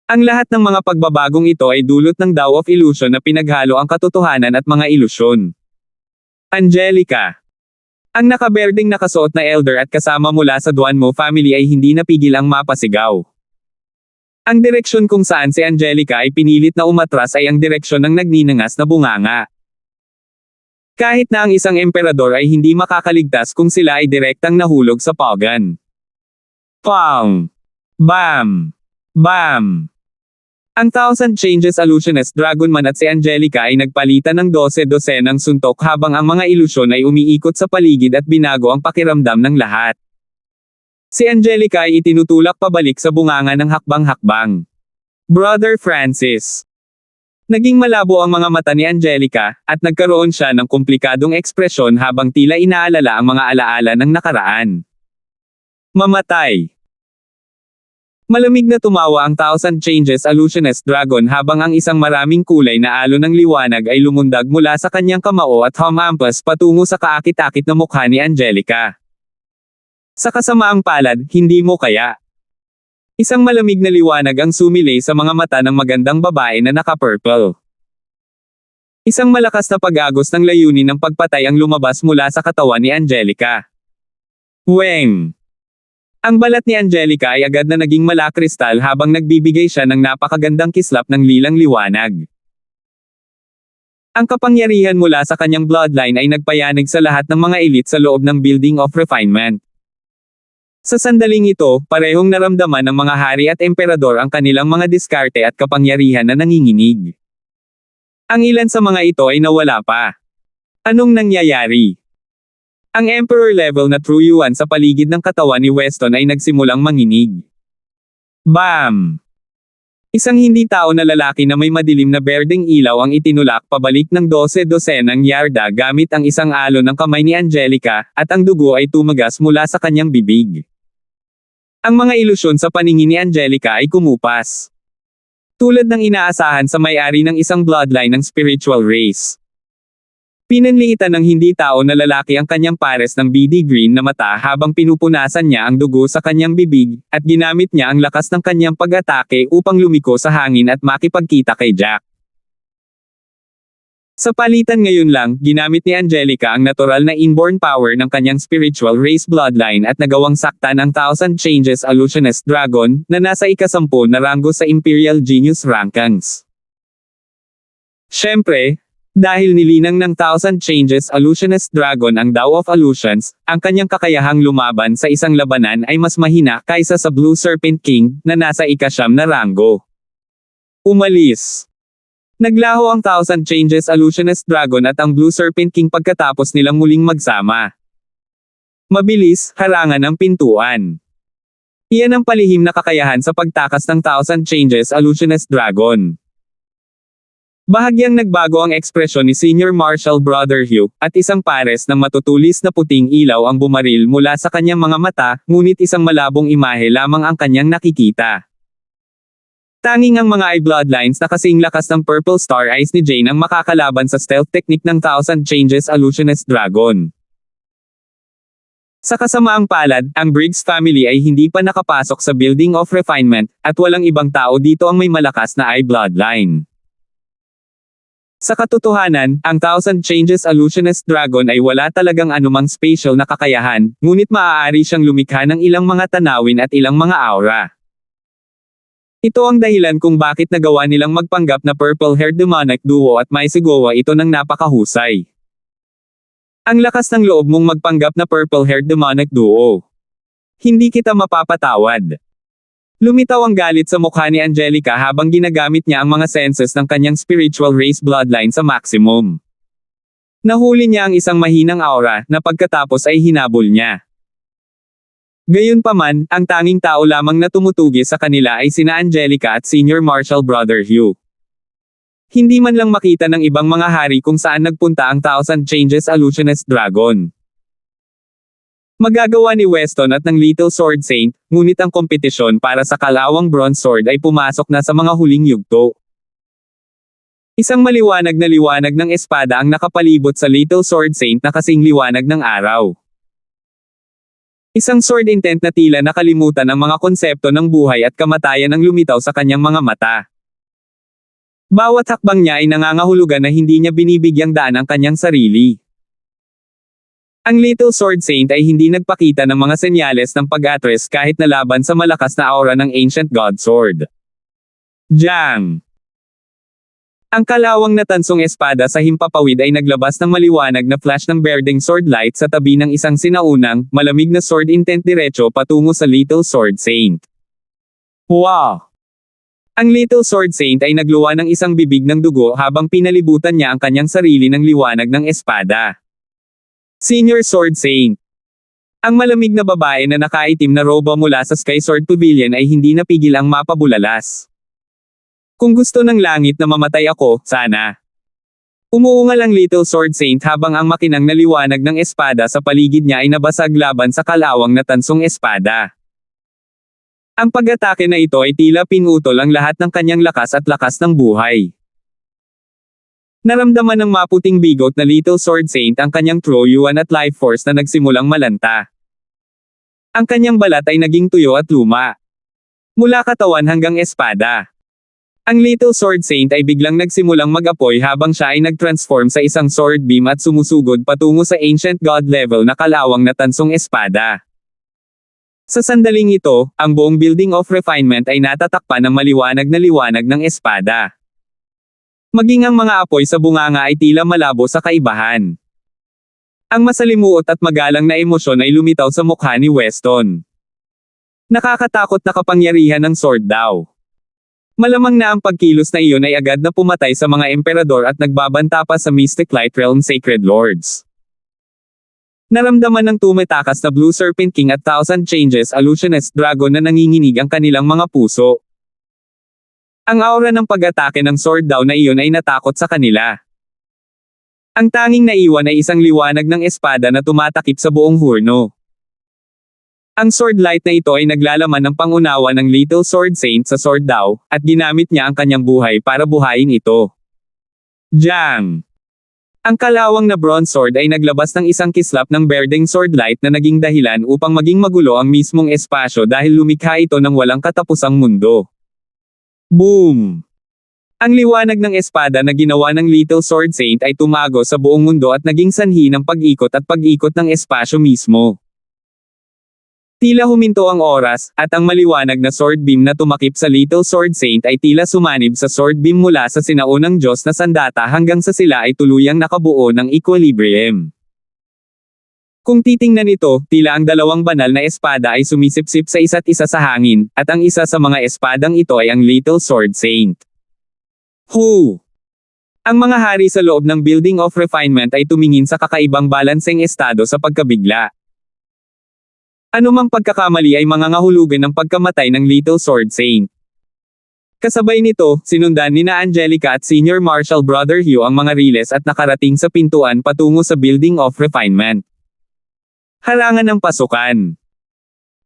Ang lahat ng mga pagbabagong ito ay dulot ng Tao of Illusion na pinaghalo ang katotohanan at mga ilusyon. Angelica. Ang nakaberding nakasuot na elder at kasama mula sa Duanmo family ay hindi napigil ang mapasigaw. Ang direksyon kung saan si Angelica ay pinilit na umatras ay ang direksyon ng nagninangas na bunganga. Kahit na ang isang emperador ay hindi makakaligtas kung sila ay direktang nahulog sa pagan. Pang! Bam! Bam! Ang Thousand Changes Illusionist Dragonman at si Angelica ay nagpalitan ng 12 ng suntok habang ang mga ilusyon ay umiikot sa paligid at binago ang pakiramdam ng lahat. Si Angelica ay itinutulak pabalik sa bunganga ng hakbang-hakbang. Brother Francis. Naging malabo ang mga mata ni Angelica, at nagkaroon siya ng komplikadong ekspresyon habang tila inaalala ang mga alaala ng nakaraan. Mamatay. Malamig na tumawa ang Thousand Changes Illusionist Dragon habang ang isang maraming kulay na alon ng liwanag ay lumundag mula sa kanyang kamao at humampas patungo sa kaakit-akit na mukha ni Angelica. Sa kasamaang palad, hindi mo kaya. Isang malamig na liwanag ang sumilay sa mga mata ng magandang babae na naka-purple. Isang malakas na pag-agos ng layunin ng pagpatay ang lumabas mula sa katawan ni Angelica. Weng! Ang balat ni Angelica ay agad na naging malakristal habang nagbibigay siya ng napakagandang kislap ng lilang liwanag. Ang kapangyarihan mula sa kanyang bloodline ay nagpayanig sa lahat ng mga elite sa loob ng Building of Refinement. Sa sandaling ito, parehong naramdaman ng mga hari at emperador ang kanilang mga diskarte at kapangyarihan na nanginginig. Ang ilan sa mga ito ay nawala pa. Anong nangyayari? Ang emperor level na true yuan sa paligid ng katawan ni Weston ay nagsimulang manginig. Bam! Isang hindi tao na lalaki na may madilim na berdeng ilaw ang itinulak pabalik ng 12 ng yarda gamit ang isang alon ng kamay ni Angelica, at ang dugo ay tumagas mula sa kanyang bibig. Ang mga ilusyon sa paningin ni Angelica ay kumupas. Tulad ng inaasahan sa may-ari ng isang bloodline ng spiritual race. Pinanliitan ng hindi tao na lalaki ang kanyang pares ng BD green na mata habang pinupunasan niya ang dugo sa kanyang bibig, at ginamit niya ang lakas ng kanyang pag-atake upang lumiko sa hangin at makipagkita kay Jack. Sa palitan ngayon lang, ginamit ni Angelica ang natural na inborn power ng kanyang spiritual race bloodline at nagawang saktan ang Thousand Changes Illusionist Dragon, na nasa ika-10 na ranggo sa Imperial Genius Rankings. Siyempre, dahil nilinang ng Thousand Changes Illusionist Dragon ang Tao of Illusions, ang kanyang kakayahang lumaban sa isang labanan ay mas mahina kaysa sa Blue Serpent King, na nasa ika-9 na ranggo. Umalis. Naglaho ang Thousand Changes Illusionist Dragon at ang Blue Serpent King pagkatapos nilang muling magsama. Mabilis, harangan ang pintuan. Iyan ang palihim na kakayahan sa pagtakas ng Thousand Changes Illusionist Dragon. Bahagyang nagbago ang ekspresyon ni Senior Marshal Brother Hugh, at isang pares ng matutulis na puting ilaw ang bumaril mula sa kanyang mga mata, ngunit isang malabong imahe lamang ang kanyang nakikita. Tanging ang mga eye bloodlines na kasing lakas ng Purple Star Eyes ni Jane ang makakalaban sa stealth technique ng Thousand Changes Illusionist Dragon. Sa kasamaang palad, ang Briggs family ay hindi pa nakapasok sa Building of Refinement, at walang ibang tao dito ang may malakas na eye bloodline. Sa katotohanan, ang Thousand Changes Illusionist Dragon ay wala talagang anumang spatial na kakayahan, ngunit maaari siyang lumikha ng ilang mga tanawin at ilang mga aura. Ito ang dahilan kung bakit nagawa nilang magpanggap na purple-haired demonic duo at may sigawa ito ng napakahusay. Ang lakas ng loob mong magpanggap na purple-haired demonic duo. Hindi kita mapapatawad. Lumitaw ang galit sa mukha ni Angelica habang ginagamit niya ang mga senses ng kanyang spiritual race bloodline sa maximum. Nahuli niya ang isang mahinang aura, na pagkatapos ay hinabol niya. Gayunpaman, ang tanging tao lamang na tumutugi sa kanila ay sina Angelica at Senior Marshal Brother Hugh. Hindi man lang makita ng ibang mga hari kung saan nagpunta ang Thousand Changes Illusionist Dragon. Magagawa ni Weston at ng Little Sword Saint, ngunit ang kompetisyon para sa kalawang Bronze Sword ay pumasok na sa mga huling yugto. Isang maliwanag na liwanag ng espada ang nakapalibot sa Little Sword Saint na kasing liwanag ng araw. Isang sword intent na tila nakalimutan ang mga konsepto ng buhay at kamatayan ang lumitaw sa kanyang mga mata. Bawat hakbang niya ay nangangahulugan na hindi niya binibigyang daan ang kanyang sarili. Ang Little Sword Saint ay hindi nagpakita ng mga senyales ng pag-atres kahit nalaban sa malakas na aura ng Ancient God Sword. Jang! Ang kalawang na tansong espada sa himpapawid ay naglabas ng maliwanag na flash ng berdeng sword light sa tabi ng isang sinaunang, malamig na sword intent diretso patungo sa Little Sword Saint. Wow! Ang Little Sword Saint ay nagluwa ng isang bibig ng dugo habang pinalibutan niya ang kanyang sarili ng liwanag ng espada. Senior Sword Saint. Ang malamig na babae na nakaitim na roba mula sa Sky Sword Pavilion ay hindi napigil ang mapabulalas. Kung gusto ng langit na mamatay ako, sana. Umuungal ang Little Sword Saint habang ang makinang na liwanag ng espada sa paligid niya ay nabasag laban sa kalawang na tansong espada. Ang pag-atake na ito ay tila pinutol ang lahat ng kanyang lakas at lakas ng buhay. Naramdaman ng maputing bigot na Little Sword Saint ang kanyang true yuan at life force na nagsimulang malanta. Ang kanyang balat ay naging tuyo at luma. Mula katawan hanggang espada. Ang Little Sword Saint ay biglang nagsimulang mag-apoy habang siya ay nag-transform sa isang sword beam at sumusugod patungo sa Ancient God level na kalawang na tansong espada. Sa sandaling ito, ang buong Building of Refinement ay natatakpan ng maliwanag na liwanag ng espada. Maging ang mga apoy sa bunganga ay tila malabo sa kaibahan. Ang masalimuot at magalang na emosyon ay lumitaw sa mukha ni Weston. Nakakatakot na kapangyarihan ng sword daw. Malamang na ang pagkilos na iyon ay agad na pumatay sa mga emperador at nagbabanta pa sa Mystic Light Realm Sacred Lords. Naramdaman ng tumatakas na Blue Serpent King at Thousand Changes Illusionist Dragon na nanginginig ang kanilang mga puso. Ang aura ng pag-atake ng sword daw na iyon ay natakot sa kanila. Ang tanging naiwan ay isang liwanag ng espada na tumatakip sa buong hurno. Ang sword light na ito ay naglalaman ng pangunawa ng Little Sword Saint sa sword daw, at ginamit niya ang kanyang buhay para buhayin ito. Jang! Ang kalawang na bronze sword ay naglabas ng isang kislap ng berdeng sword light na naging dahilan upang maging magulo ang mismong espasyo dahil lumikha ito ng walang katapusang mundo. Boom! Ang liwanag ng espada na ginawa ng Little Sword Saint ay tumago sa buong mundo at naging sanhi ng pag-ikot at pag-ikot ng espasyo mismo. Tila huminto ang oras, at ang maliwanag na sword beam na tumakip sa Little Sword Saint ay tila sumanib sa sword beam mula sa sinaunang Diyos na sandata hanggang sa sila ay tuluyang nakabuo ng equilibrium. Kung titingnan ito, tila ang dalawang banal na espada ay sumisipsip sa isa't isa sa hangin, at ang isa sa mga espadang ito ay ang Little Sword Saint. Hu! Ang mga hari sa loob ng Building of Refinement ay tumingin sa kakaibang balanseng estado sa pagkabigla. Anumang pagkakamali ay mangangahulugan ng pagkamatay ng Little Sword Saint. Kasabay nito, sinundan nina Angelica at Senior Marshal Brother Hugh ang mga riles at nakarating sa pintuan patungo sa Building of Refinement. Harangan ng pasukan.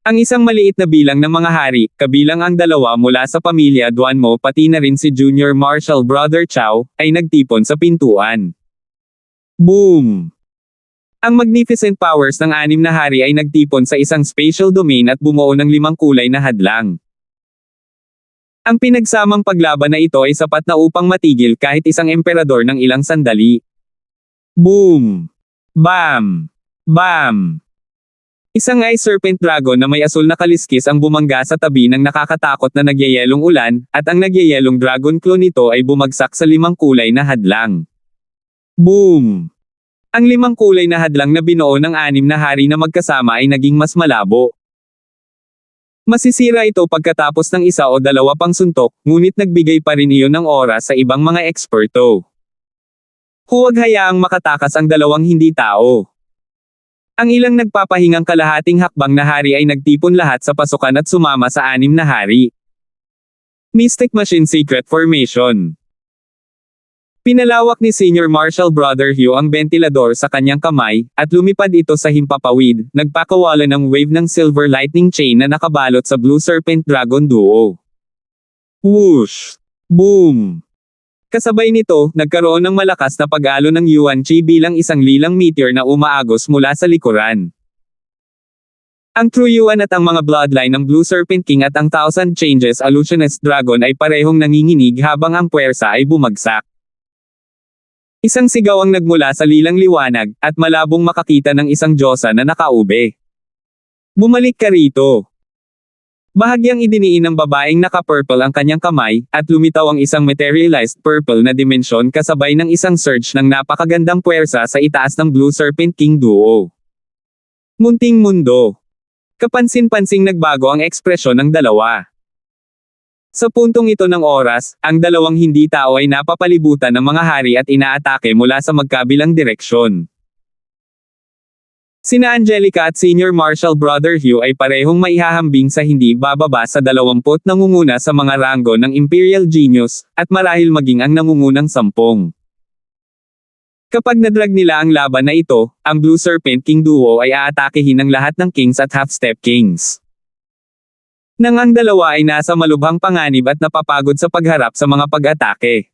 Ang isang maliit na bilang ng mga hari, kabilang ang dalawa mula sa pamilya Duanmo pati na rin si Junior Marshal Brother Chow, ay nagtipon sa pintuan. Boom! Ang magnificent powers ng anim na hari ay nagtipon sa isang spatial domain at bumuo ng 5 kulay na hadlang. Ang pinagsamang paglaban na ito ay sapat na upang matigil kahit isang emperador ng ilang sandali. Boom! Bam! Bam! Isang Ice Serpent Dragon na may asul na kaliskis ang bumangga sa tabi ng nakakatakot na nagyayelong ulan, at ang nagyayelong dragon claw nito ay bumagsak sa 5 kulay na hadlang. Boom! Ang 5 kulay na hadlang na binuo ng 6 na hari na magkasama ay naging mas malabo. Masisira ito pagkatapos ng 1 o 2 pang suntok, ngunit nagbigay pa rin iyon ng oras sa ibang mga eksperto. Huwag hayaang makatakas ang 2 hindi tao. Ang ilang nagpapahingang kalahating hakbang na hari ay nagtipon lahat sa pasukan at sumama sa 6 na hari. Mystic Machine Secret Formation. Pinalawak ni Senior Marshal Brother Hugh ang ventilador sa kanyang kamay, at lumipad ito sa himpapawid, nagpakawala ng wave ng silver lightning chain na nakabalot sa Blue Serpent Dragon Duo. Whoosh! Boom! Kasabay nito, nagkaroon ng malakas na pag-alo ng Yuan Chi bilang isang lilang meteor na umaagos mula sa likuran. Ang True Yuan at ang mga bloodline ng Blue Serpent King at ang Thousand Changes Illusionist Dragon ay parehong nanginginig habang ang puwersa ay bumagsak. Isang sigaw ang nagmula sa lilang liwanag, at malabong makakita ng isang Diyosa na nakaube. Bumalik ka rito! Bahagyang idiniin ng babaeng naka-purple ang kanyang kamay, at lumitaw ang isang materialized purple na dimensyon kasabay ng isang surge ng napakagandang puwersa sa itaas ng Blue Serpent King Duo. Munting mundo. Kapansin-pansing nagbago ang ekspresyon ng dalawa. Sa puntong ito ng oras, ang dalawang hindi tao ay napapalibutan ng mga hari at inaatake mula sa magkabilang direksyon. Sina Angelica at Senior Marshal Brother Hugh ay parehong maihahambing sa hindi bababa sa 20 nangunguna sa mga ranggo ng Imperial Genius, at marahil maging ang nangungunang 10. Kapag nadrag nila ang laban na ito, ang Blue Serpent King Duo ay aatakehin ng lahat ng Kings at Half-Step Kings. Nang ang dalawa ay nasa malubhang panganib at napapagod sa pagharap sa mga pag-atake.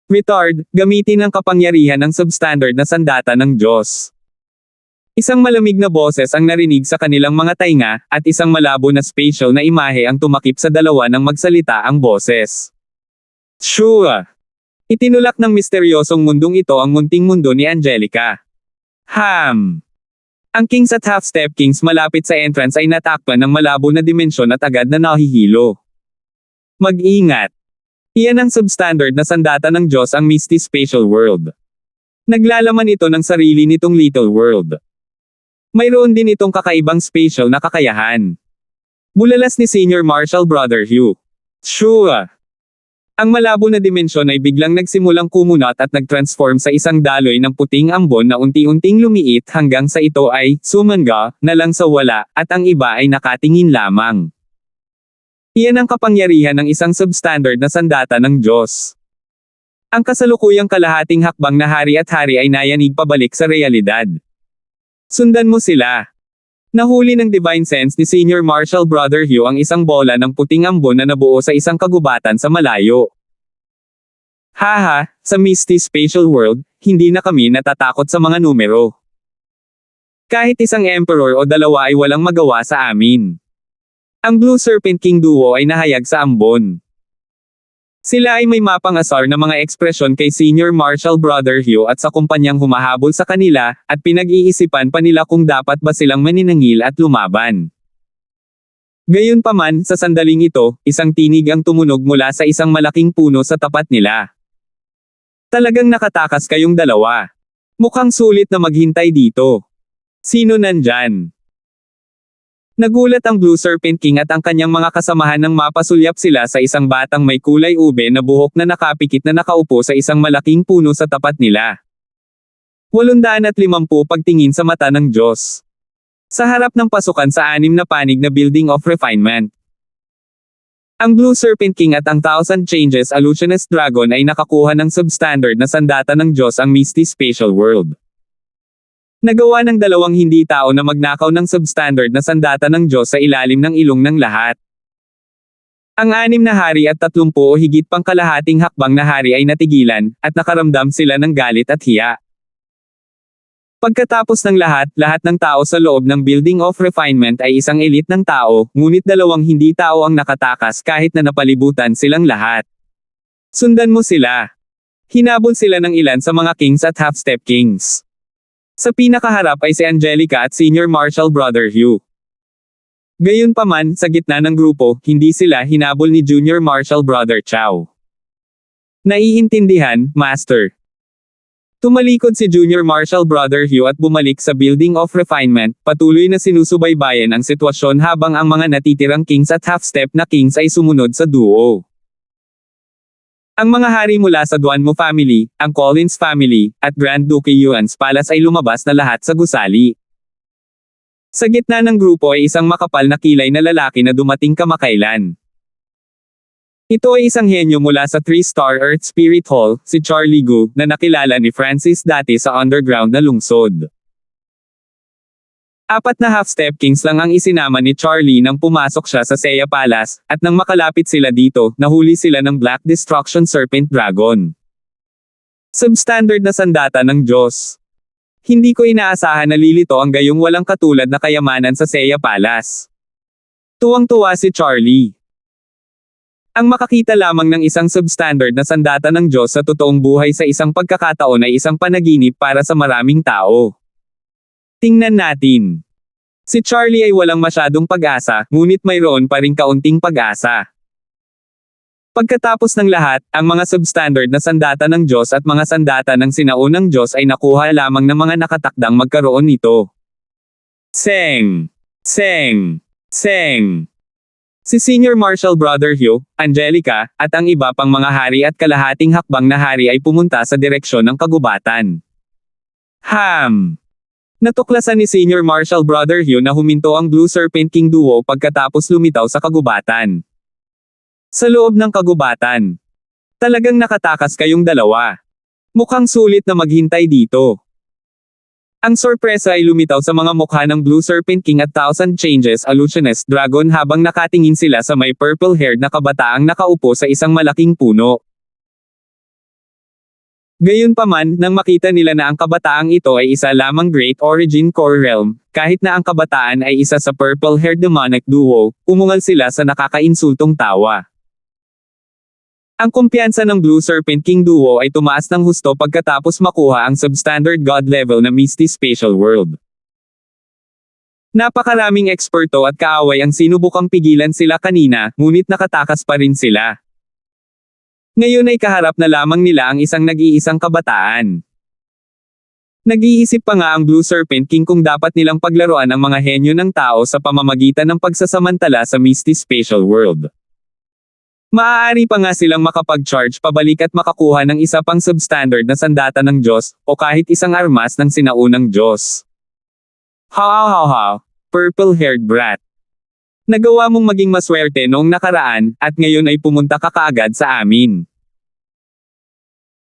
Retard, gamitin ang kapangyarihan ng substandard na sandata ng Diyos. Isang malamig na boses ang narinig sa kanilang mga tainga, at isang malabo na spatial na imahe ang tumakip sa dalawa nang magsalita ang boses. Sure! Itinulak ng misteryosong mundong ito ang munting mundo ni Angelica. Ang Kings at Half-Step Kings malapit sa entrance ay natakpan ng malabo na dimensyon at agad na nahihilo. Mag-ingat! Iyan ang substandard na sandata ng Diyos, ang Misty Spatial World. Naglalaman ito ng sarili nitong Little World. Mayroon din itong kakaibang spatial na kakayahan. Bulalas ni Senior Marshal Brother Hugh. Sure! Ang malabo na dimensyon ay biglang nagsimulang kumunat at nag-transform sa isang daloy ng puting ambon na unti-unting lumiit hanggang sa ito ay sumangga na lang sa wala, at ang iba ay nakatingin lamang. Iyan ang kapangyarihan ng isang substandard na sandata ng Diyos. Ang kasalukuyang kalahating hakbang na hari at hari ay nayanig pabalik sa realidad. Sundan mo sila. Nahuli ng Divine Sense ni Senior Marshal Brother Hugh ang isang bola ng puting ambon na nabuo sa isang kagubatan sa malayo. Haha, sa Misty Spatial World, hindi na kami natatakot sa mga numero. Kahit isang Emperor o dalawa ay walang magawa sa amin. Ang Blue Serpent King Duo ay nahayag sa ambon. Sila ay may mapang-asar na mga ekspresyon kay Senior Marshal Brother Hugh at sa kumpanyang humahabol sa kanila, at pinag-iisipan pa nila kung dapat ba silang maninangil at lumaban. Gayunpaman, sa sandaling ito, isang tinig ang tumunog mula sa isang malaking puno sa tapat nila. Talagang nakatakas kayong dalawa. Mukhang sulit na maghintay dito. Sino nandyan? Nagulat ang Blue Serpent King at ang kanyang mga kasamahan nang mapasulyap sila sa isang batang may kulay ube na buhok na nakapikit na nakaupo sa isang malaking puno sa tapat nila. 850 pagtingin sa mata ng Diyos. Sa harap ng pasukan sa 6 na panig na Building of Refinement. Ang Blue Serpent King at ang Thousand Changes Illusionist Dragon ay nakakuha ng substandard na sandata ng Diyos, ang Misty Spatial World. Nagawa ng dalawang hindi tao na magnakaw ng substandard na sandata ng Diyos sa ilalim ng ilong ng lahat. Ang 6 na hari at 30 o higit pang kalahating hakbang na hari ay natigilan, at nakaramdam sila ng galit at hiya. Pagkatapos ng lahat ng tao sa loob ng Building of Refinement ay isang elite ng tao, ngunit dalawang hindi tao ang nakatakas kahit na napalibutan silang lahat. Sundan mo sila. Hinabol sila ng ilan sa mga Kings at Half-Step Kings. Sa pinakaharap ay si Angelica at Senior Marshal Brother Hugh. Gayunpaman, sa gitna ng grupo, hindi sila hinabol ni Junior Marshal Brother Chow. Naiintindihan, Master. Tumalikod si Junior Marshal Brother Hugh at bumalik sa Building of Refinement, patuloy na sinusubaybayan ang sitwasyon habang ang mga natitirang Kings at Half-Step na Kings ay sumunod sa duo. Ang mga hari mula sa Duanmo family, ang Collins family, at Grand Duke Yuan's Palace ay lumabas na lahat sa gusali. Sa gitna ng grupo ay isang makapal na kilay na lalaki na dumating kamakailan. Ito ay isang henyo mula sa 3-star Earth Spirit Hall, si Charlie Gu, na nakilala ni Francis dati sa underground na lungsod. 4 na half-step kings lang ang isinama ni Charlie nang pumasok siya sa Seiya Palace, at nang makalapit sila dito, nahuli sila ng Black Destruction Serpent Dragon. Substandard na sandata ng Diyos. Hindi ko inaasahan na lilito ang gayong walang katulad na kayamanan sa Seiya Palace. Tuwang-tuwa si Charlie. Ang makakita lamang ng isang substandard na sandata ng Diyos sa totoong buhay sa isang pagkakataon ay isang panaginip para sa maraming tao. Tingnan natin. Si Charlie ay walang masyadong pag-asa, ngunit mayroon pa ring kaunting pag-asa. Pagkatapos ng lahat, ang mga substandard na sandata ng Diyos at mga sandata ng sinaunang Diyos ay nakuha lamang ng mga nakatakdang magkaroon nito. Seng! Seng! Seng! Si Senior Marshal Brother Hugh, Angelica, at ang iba pang mga hari at kalahating hakbang na hari ay pumunta sa direksyon ng kagubatan. Natuklasan ni Senior Marshal Brother Hugh na huminto ang Blue Serpent King Duo pagkatapos lumitaw sa kagubatan. Sa loob ng kagubatan. Talagang nakatakas kayong dalawa. Mukhang sulit na maghintay dito. Ang sorpresa ay lumitaw sa mga mukha ng Blue Serpent King at Thousand Changes Illusionist Dragon habang nakatingin sila sa may purple-haired na kabataang nakaupo sa isang malaking puno. Gayunpaman, nang makita nila na ang kabataang ito ay isa lamang Great Origin Core Realm, kahit na ang kabataan ay isa sa purple-haired demonic duo, umungal sila sa nakakainsultong tawa. Ang kumpiyansa ng Blue Serpent King Duo ay tumaas ng husto pagkatapos makuha ang substandard god level na Misty Spatial World. Napakaraming eksperto at kaaway ang sinubukang pigilan sila kanina, ngunit nakatakas pa rin sila. Ngayon ay kaharap na lamang nila ang isang nag-iisang kabataan. Nag-iisip pa nga ang Blue Serpent King kung dapat nilang paglaruan ang mga henyo ng tao sa pamamagitan ng pagsasamantala sa Misty Spatial World. Maaari pa nga silang makapag-charge pabalik at makakuha ng isa pang substandard na sandata ng Diyos, o kahit isang armas ng sinaunang Diyos. Purple-haired brat. Nagawa mong maging maswerte noong nakaraan, at ngayon ay pumunta ka kaagad sa amin.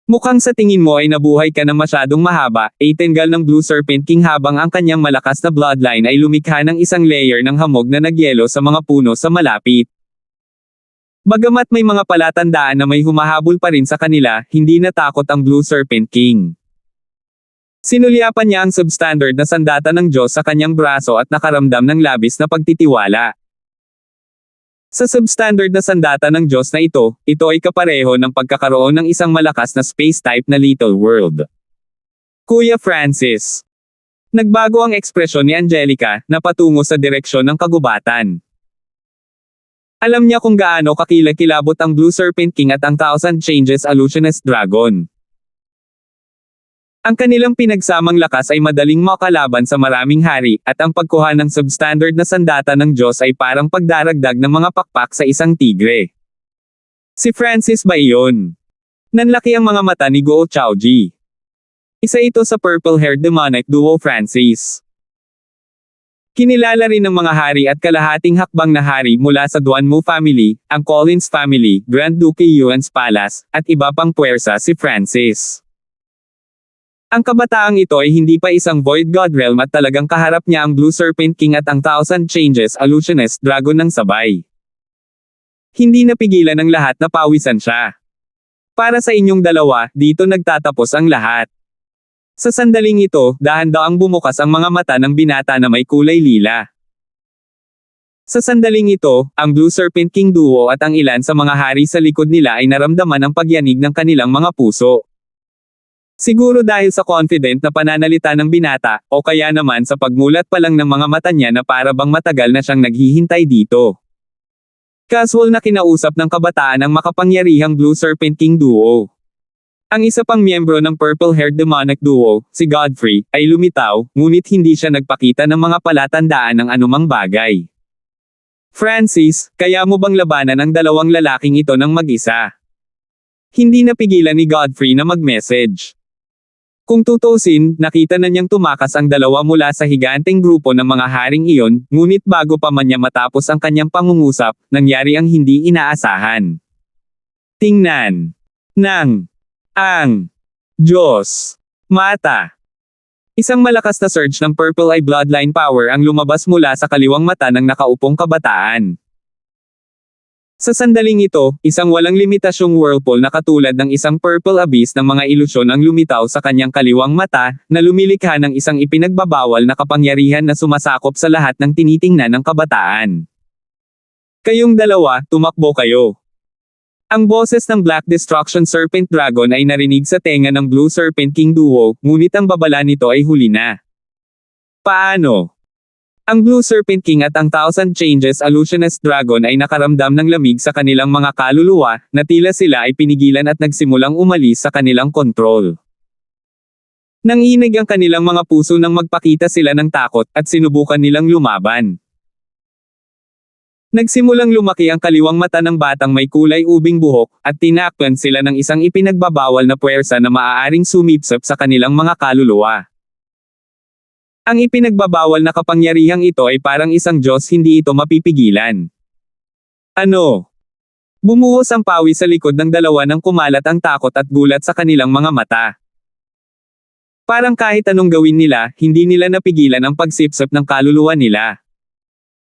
Mukhang sa tingin mo ay nabuhay ka na masyadong mahaba, ay tenggal ng Blue Serpent King habang ang kanyang malakas na bloodline ay lumikha ng isang layer ng hamog na nagyelo sa mga puno sa malapit. Bagamat may mga palatandaan na may humahabol pa rin sa kanila, hindi natakot ang Blue Serpent King. Sinulyapan niya ang substandard na sandata ng Diyos sa kanyang braso at nakaramdam ng labis na pagtitiwala. Sa substandard na sandata ng Diyos na ito ay kapareho ng pagkakaroon ng isang malakas na space-type na Little World. Kuya Francis. Nagbago ang ekspresyon ni Angelica, na patungo sa direksyon ng kagubatan. Alam niya kung gaano kakilakilabot ang Blue Serpent King at ang Thousand Changes Illusionist Dragon. Ang kanilang pinagsamang lakas ay madaling makalaban sa maraming hari, at ang pagkuha ng substandard na sandata ng Diyos ay parang pagdaragdag ng mga pakpak sa isang tigre. Si Francis ba iyon? Nanlaki ang mga mata ni Guo Chaoji. Isa ito sa purple-haired demonic duo Francis. Kinilala rin ng mga hari at kalahating hakbang na hari mula sa Duanmu family, ang Collins family, Grand Duke Yuan's Palace, at iba pang puwersa si Francis. Ang kabataang ito ay hindi pa isang Void God Realm at talagang kaharap niya ang Blue Serpent King at ang Thousand Changes Illusionist Dragon ng sabay. Hindi napigilan ng lahat na pawisan siya. Para sa inyong dalawa, dito nagtatapos ang lahat. Sa sandaling ito, dahan-daang bumukas ang mga mata ng binata na may kulay lila. Sa sandaling ito, ang Blue Serpent King Duo at ang ilan sa mga hari sa likod nila ay naramdaman ang pagyanig ng kanilang mga puso. Siguro dahil sa confident na pananalita ng binata, o kaya naman sa pagmulat pa lang ng mga mata niya na para bang matagal na siyang naghihintay dito. Casual na kinausap ng kabataan ang makapangyarihang Blue Serpent King Duo. Ang isa pang miyembro ng purple-haired demonic duo, si Godfrey, ay lumitaw, ngunit hindi siya nagpakita ng mga palatandaan ng anumang bagay. Francis, kaya mo bang labanan ang dalawang lalaking ito ng mag-isa? Hindi napigilan ni Godfrey na mag-message. Kung tutusin, nakita na niyang tumakas ang dalawa mula sa higanteng grupo ng mga haring iyon, ngunit bago pa man niya matapos ang kanyang pangungusap, nangyari ang hindi inaasahan. Tingnan. Ng. Ang. Diyos. Mata. Isang malakas na surge ng Purple Eye Bloodline power ang lumabas mula sa kaliwang mata ng nakaupong kabataan. Sa sandaling ito, isang walang limitasyong whirlpool na katulad ng isang purple abyss ng mga ilusyon ang lumitaw sa kanyang kaliwang mata, na lumilikha ng isang ipinagbabawal na kapangyarihan na sumasakop sa lahat ng tinitingnan ng kabataan. Kayong dalawa, tumakbo kayo. Ang boses ng Black Destruction Serpent Dragon ay narinig sa tenga ng Blue Serpent King Duo, ngunit ang babala nito ay huli na. Paano? Ang Blue Serpent King at ang Thousand Changes Illusionist Dragon ay nakaramdam ng lamig sa kanilang mga kaluluwa, na tila sila ay pinigilan at nagsimulang umalis sa kanilang kontrol. Nanginig ang kanilang mga puso nang magpakita sila ng takot, at sinubukan nilang lumaban. Nagsimulang lumaki ang kaliwang mata ng batang may kulay ubing buhok, at tinakpan sila ng isang ipinagbabawal na puwersa na maaaring sumipsip sa kanilang mga kaluluwa. Ang ipinagbabawal na kapangyarihang ito ay parang isang Diyos, hindi ito mapipigilan. Ano? Bumuhos ang pawis sa likod ng dalawa nang kumalat ang takot at gulat sa kanilang mga mata. Parang kahit anong gawin nila, hindi nila napigilan ang pagsipsip ng kaluluwa nila.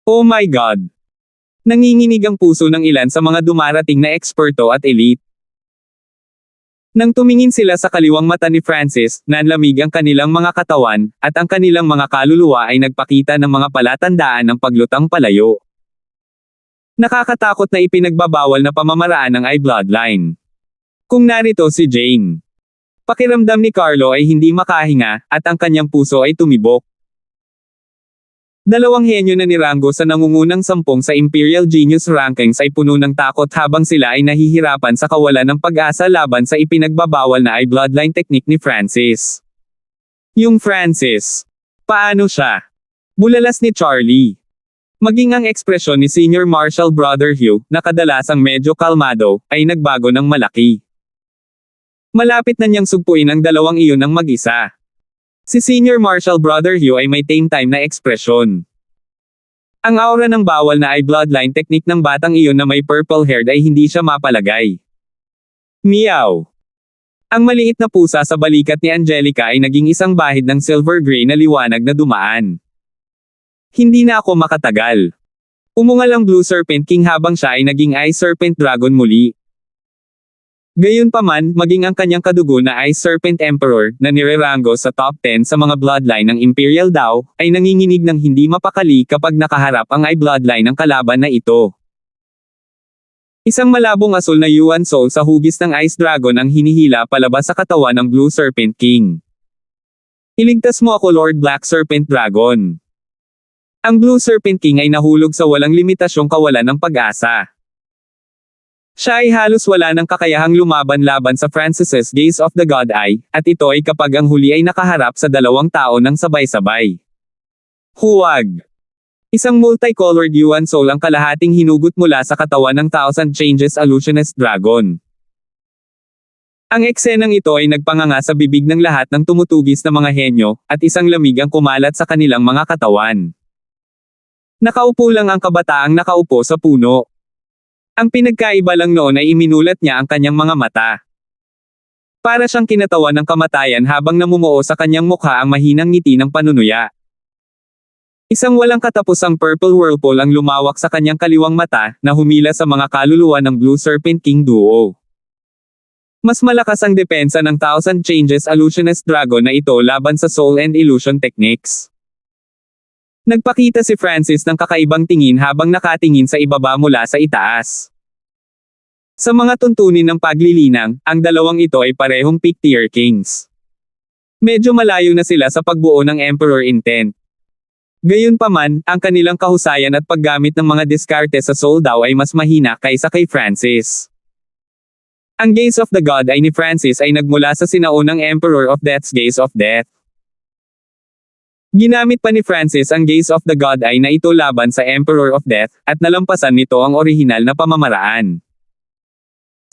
Oh my God! Nanginginig ang puso ng ilan sa mga dumarating na eksperto at elite. Nang tumingin sila sa kaliwang mata ni Francis, nanlamig ang kanilang mga katawan, at ang kanilang mga kaluluwa ay nagpakita ng mga palatandaan ng paglutang palayo. Nakakatakot na ipinagbabawal na pamamaraan ng Eye Bloodline. Kung narito si Jane. Pakiramdam ni Carlo ay hindi makahinga, at ang kanyang puso ay tumibok. Dalawang henyo na nirango sa nangungunang 10 sa Imperial Genius Rankings ay puno ng takot habang sila ay nahihirapan sa kawalan ng pag-asa laban sa ipinagbabawal na Eye Bloodline technique ni Francis. Yung Francis. Paano siya? Bulalas ni Charlie. Maging ang ekspresyon ni Senior Marshal Brother Hugh, na kadalasang medyo kalmado, ay nagbago ng malaki. Malapit na niyang sugpuin ang dalawang iyon ng mag-isa. Si Senior Marshal Brother Hugh ay may tame time na ekspresyon. Ang aura ng bawal na Eye Bloodline technique ng batang iyon na may purple hair ay hindi siya mapalagay. Meow! Ang maliit na pusa sa balikat ni Angelica ay naging isang bahid ng silver gray na liwanag na dumaan. Hindi na ako makatagal. Umungal ang Blue Serpent King habang siya ay naging Ice Serpent Dragon muli. Gayunpaman, maging ang kanyang kadugo na Ice Serpent Emperor, na nirerango sa top 10 sa mga bloodline ng Imperial Dao, ay nanginginig ng hindi mapakali kapag nakaharap ang Eye Bloodline ng kalaban na ito. Isang malabong asul na Yuan Soul sa hugis ng Ice Dragon ang hinihila palabas sa katawan ng Blue Serpent King. Iligtas mo ako, Lord Black Serpent Dragon. Ang Blue Serpent King ay nahulog sa walang limitasyong kawalan ng pag-asa. Siya ay halos wala ng kakayahang lumaban-laban sa Francis's Gaze of the God Eye, at ito ay kapag ang huli ay nakaharap sa dalawang tao ng sabay-sabay. Huwag! Isang multicolored Yuan Soul ang kalahating hinugot mula sa katawan ng Thousand Changes Illusionist Dragon. Ang eksenang ito ay nagpanganga sa bibig ng lahat ng tumutugis na mga henyo, at isang lamig ang kumalat sa kanilang mga katawan. Nakaupo lang ang kabataang nakaupo sa puno. Ang pinagkaiba lang noon ay iminulat niya ang kanyang mga mata. Para siyang kinatawan ng kamatayan habang namumuo sa kanyang mukha ang mahinang ngiti ng panunuya. Isang walang katapusang purple whirlpool ang lumawak sa kanyang kaliwang mata, na humila sa mga kaluluwa ng Blue Serpent King Duo. Mas malakas ang depensa ng Thousand Changes Illusionist Dragon na ito laban sa Soul and Illusion Techniques. Nagpakita si Francis ng kakaibang tingin habang nakatingin sa ibaba mula sa itaas. Sa mga tuntunin ng paglilinang, ang dalawang ito ay parehong peak-tier kings. Medyo malayo na sila sa pagbuo ng Emperor Intent. Gayunpaman, ang kanilang kahusayan at paggamit ng mga diskarte sa Soul Dao ay mas mahina kaysa kay Francis. Ang Gaze of the God Eye ni Francis ay nagmula sa sinaunang Emperor of Death's Gaze of Death. Ginamit pa ni Francis ang Gaze of the God Eye na ito laban sa Emperor of Death, at nalampasan nito ang orihinal na pamamaraan.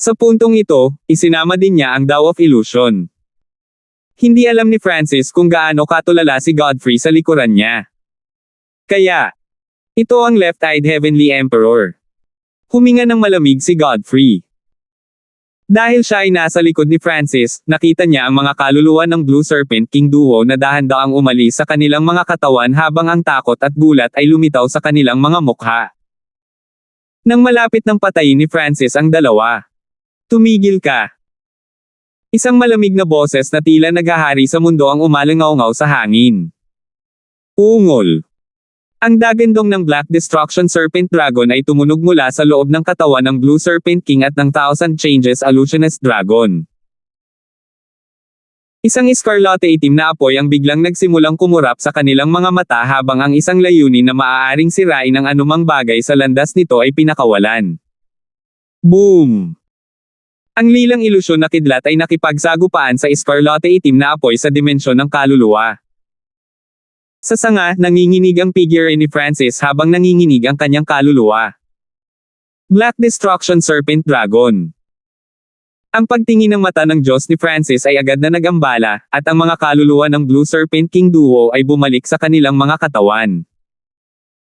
Sa puntong ito, isinama din niya ang Dao of Illusion. Hindi alam ni Francis kung gaano katulala si Godfrey sa likuran niya. Kaya, ito ang Left-Eyed Heavenly Emperor. Huminga ng malamig si Godfrey. Dahil siya ay nasa likod ni Francis, nakita niya ang mga kaluluwa ng Blue Serpent King duo na dahan-daang umalis sa kanilang mga katawan habang ang takot at gulat ay lumitaw sa kanilang mga mukha. Nang malapit ng patayin ni Francis ang dalawa. Tumigil ka. Isang malamig na boses na tila naghahari sa mundo ang umalangaw-ngaw sa hangin. Ungol. Ang dagandong ng Black Destruction Serpent Dragon ay tumunog mula sa loob ng katawan ng Blue Serpent King at ng Thousand Changes Illusionist Dragon. Isang iskarlate itim na apoy ang biglang nagsimulang kumurap sa kanilang mga mata habang ang isang layunin na maaaring sirain ang anumang bagay sa landas nito ay pinakawalan. Boom! Ang lilang ilusyon na kidlat ay nakipagsagupaan sa iskarlate itim na apoy sa dimensyon ng kaluluwa. Sa sanga, nanginginig ang figure ni Francis habang nanginginig ang kanyang kaluluwa. Black Destruction Serpent Dragon. Ang pagtingin ng mata ng Diyos ni Francis ay agad na nagambala, at ang mga kaluluwa ng Blue Serpent King duo ay bumalik sa kanilang mga katawan.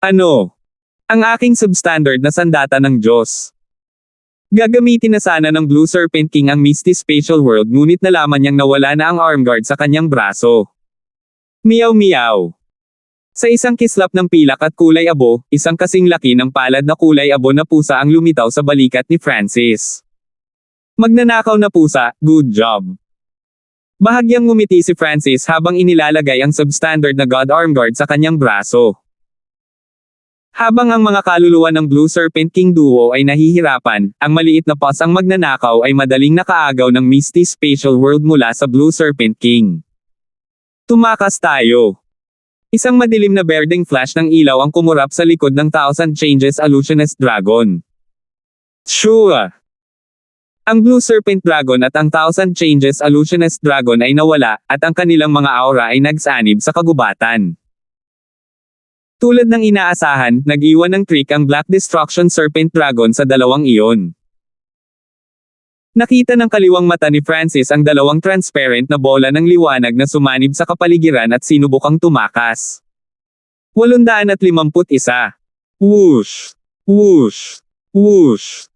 Ano? Ang aking substandard na sandata ng Diyos. Gagamitin na sana ng Blue Serpent King ang Misty Spatial World ngunit nalaman niyang nawala na ang arm guard sa kanyang braso. Meow meow. Sa isang kislap ng pilak at kulay abo, isang kasing laki ng palad na kulay abo na pusa ang lumitaw sa balikat ni Francis. Magnanakaw na pusa, good job. Bahagyang ngumiti si Francis habang inilalagay ang substandard na God Arm Guard sa kanyang braso. Habang ang mga kaluluwa ng Blue Serpent King duo ay nahihirapan, ang maliit na paws ang magnanakaw ay madaling nakaagaw ng Misty Spatial World mula sa Blue Serpent King. Tumakas tayo. Isang madilim na berdeng flash ng ilaw ang kumurap sa likod ng Thousand Changes Illusionist Dragon. Sure! Ang Blue Serpent Dragon at ang Thousand Changes Illusionist Dragon ay nawala, at ang kanilang mga aura ay nagsanib sa kagubatan. Tulad ng inaasahan, nag-iwan ng trick ang Black Destruction Serpent Dragon sa dalawang iyon. Nakita ng kaliwang mata ni Francis ang dalawang transparent na bola ng liwanag na sumanib sa kapaligiran at sinubukang tumakas. 851. Whoosh! Whoosh! Whoosh!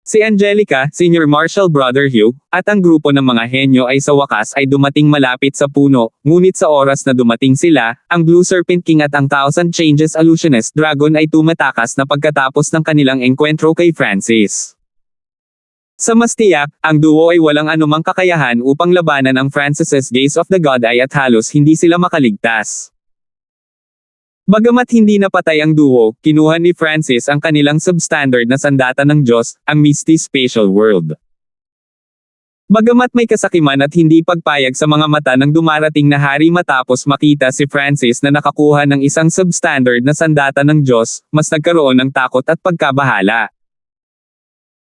Si Angelica, Senior Marshal Brother Hugh, at ang grupo ng mga henyo ay sa wakas ay dumating malapit sa puno, ngunit sa oras na dumating sila, ang Blue Serpent King at ang Thousand Changes Illusionist Dragon ay tumatakas na pagkatapos ng kanilang engkwentro kay Francis. Sa mas tiyak, ang duo ay walang anumang kakayahan upang labanan ang Francis's Gaze of the God Eye at halos hindi sila makaligtas. Bagamat hindi napatay ang duo, kinuha ni Francis ang kanilang substandard na sandata ng Diyos, ang Misty Spatial World. Bagamat may kasakiman at hindi pagpayag sa mga mata ng dumarating na hari matapos makita si Francis na nakakuha ng isang substandard na sandata ng Diyos, mas nagkaroon ng takot at pagkabahala.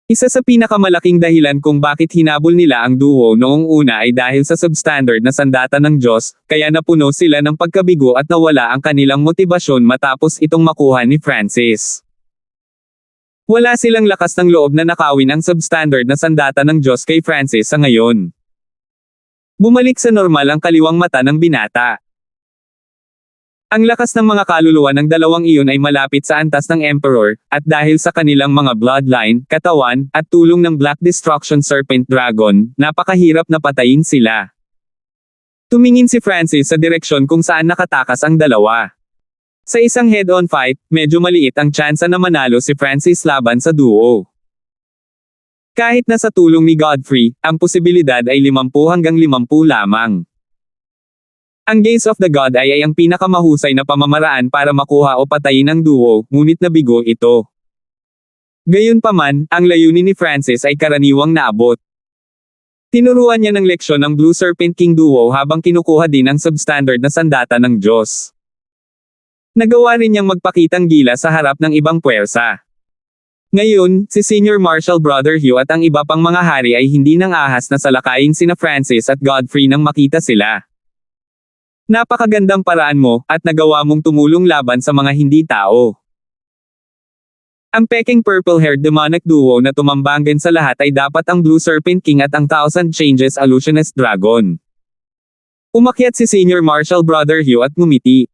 Isa sa pinakamalaking dahilan kung bakit hinabol nila ang duo noong una ay dahil sa substandard na sandata ng Diyos, kaya napuno sila ng pagkabigo at nawala ang kanilang motibasyon matapos itong makuha ni Francis. Wala silang lakas ng loob na nakawin ang substandard na sandata ng Diyos kay Francis sa ngayon. Bumalik sa normal ang kaliwang mata ng binata. Ang lakas ng mga kaluluwa ng dalawang iyon ay malapit sa antas ng Emperor, at dahil sa kanilang mga bloodline, katawan, at tulong ng Black Destruction Serpent Dragon, napakahirap na patayin sila. Tumingin si Francis sa direksyon kung saan nakatakas ang dalawa. Sa isang head-on fight, medyo maliit ang tsansa na manalo si Francis laban sa duo. Kahit na sa tulong ni Godfrey, ang posibilidad ay 50 hanggang 50 lamang. Ang Gaze of the God Eye ay ang pinakamahusay na pamamaraan para makuha o patayin ang duo, ngunit nabigo ito. Gayunpaman, ang layunin ni Francis ay karaniwang naabot. Tinuruan niya ng leksyon ang Blue Serpent King duo habang kinukuha din ang substandard na sandata ng Diyos. Nagawa rin niyang magpakitang gila sa harap ng ibang puwersa. Ngayon, si Senior Marshal Brother Hugh at ang iba pang mga hari ay hindi nang ahas na salakayin sina Francis at Godfrey nang makita sila. Napakagandang paraan mo, at nagawa mong tumulong laban sa mga hindi tao. Ang peking purple-haired demonic duo na tumambanggan sa lahat ay dapat ang Blue Serpent King at ang Thousand Changes Illusionist Dragon. Umakyat si Senior Marshal Brother Hugh at ngumiti.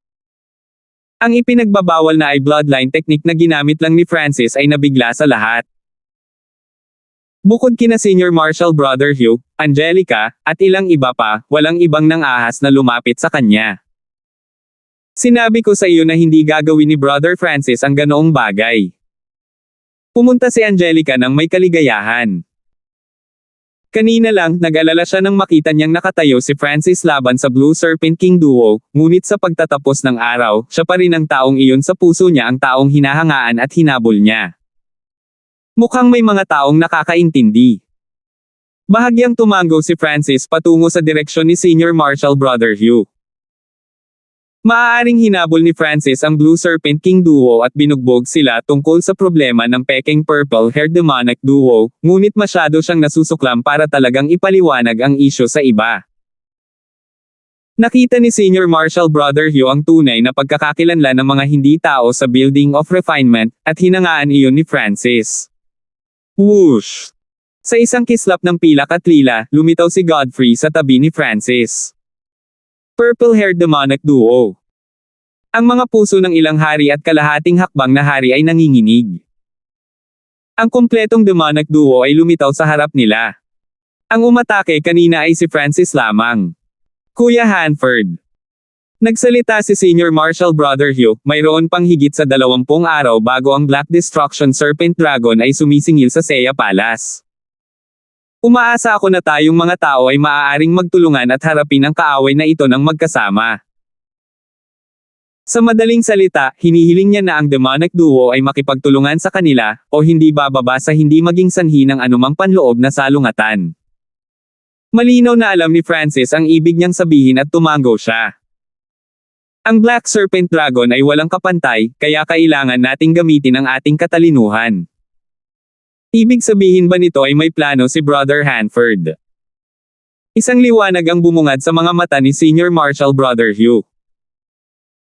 Ang ipinagbabawal na ay bloodline technique na ginamit lang ni Francis ay nabigla sa lahat. Bukod kina Senior Marshal Brother Hugh, Angelica, at ilang iba pa, walang ibang nang-ahas na lumapit sa kanya. Sinabi ko sa iyo na hindi gagawin ni Brother Francis ang ganoong bagay. Pumunta si Angelica nang may kaligayahan. Kanina lang, nag-alala siya nang makita niyang nakatayo si Francis laban sa Blue Serpent King Duo, ngunit sa pagtatapos ng araw, siya pa rin ang taong iyon sa puso niya, ang taong hinahangaan at hinabol niya. Mukhang may mga taong nakakaintindi. Bahagyang tumango si Francis patungo sa direksyon ni Senior Marshal Brother Hugh. Maaaring hinabol ni Francis ang Blue Serpent King Duo at binugbog sila tungkol sa problema ng peking purple-haired demonic duo, ngunit masyado siyang nasusuklam para talagang ipaliwanag ang isyu sa iba. Nakita ni Senior Marshal Brother Hugh ang tunay na pagkakakilanlan ng mga hindi tao sa Building of Refinement, at hinangaan iyon ni Francis. Whoosh! Sa isang kislap ng pilak at lila, lumitaw si Godfrey sa tabi ni Francis. Purple-haired demonic duo. Ang mga puso ng ilang hari at kalahating hakbang na hari ay nanginginig. Ang kumpletong demonic duo ay lumitaw sa harap nila. Ang umatake kanina ay si Francis lamang. Kuya Hanford. Nagsalita si Senior Marshal Brother Hugh, mayroon pang higit sa 20 araw bago ang Black Destruction Serpent Dragon ay sumisingil sa Seiya Palace. Umaasa ako na tayong mga tao ay maaaring magtulungan at harapin ang kaaway na ito ng magkasama. Sa madaling salita, hinihiling niya na ang demonic duo ay makipagtulungan sa kanila, o hindi bababa sa hindi maging sanhi ng anumang panloob na salungatan. Malinaw na alam ni Francis ang ibig niyang sabihin at tumango siya. Ang Black Serpent Dragon ay walang kapantay, kaya kailangan nating gamitin ang ating katalinuhan. Ibig sabihin ba nito ay may plano si Brother Hanford? Isang liwanag ang bumungad sa mga mata ni Senior Marshal Brother Hugh.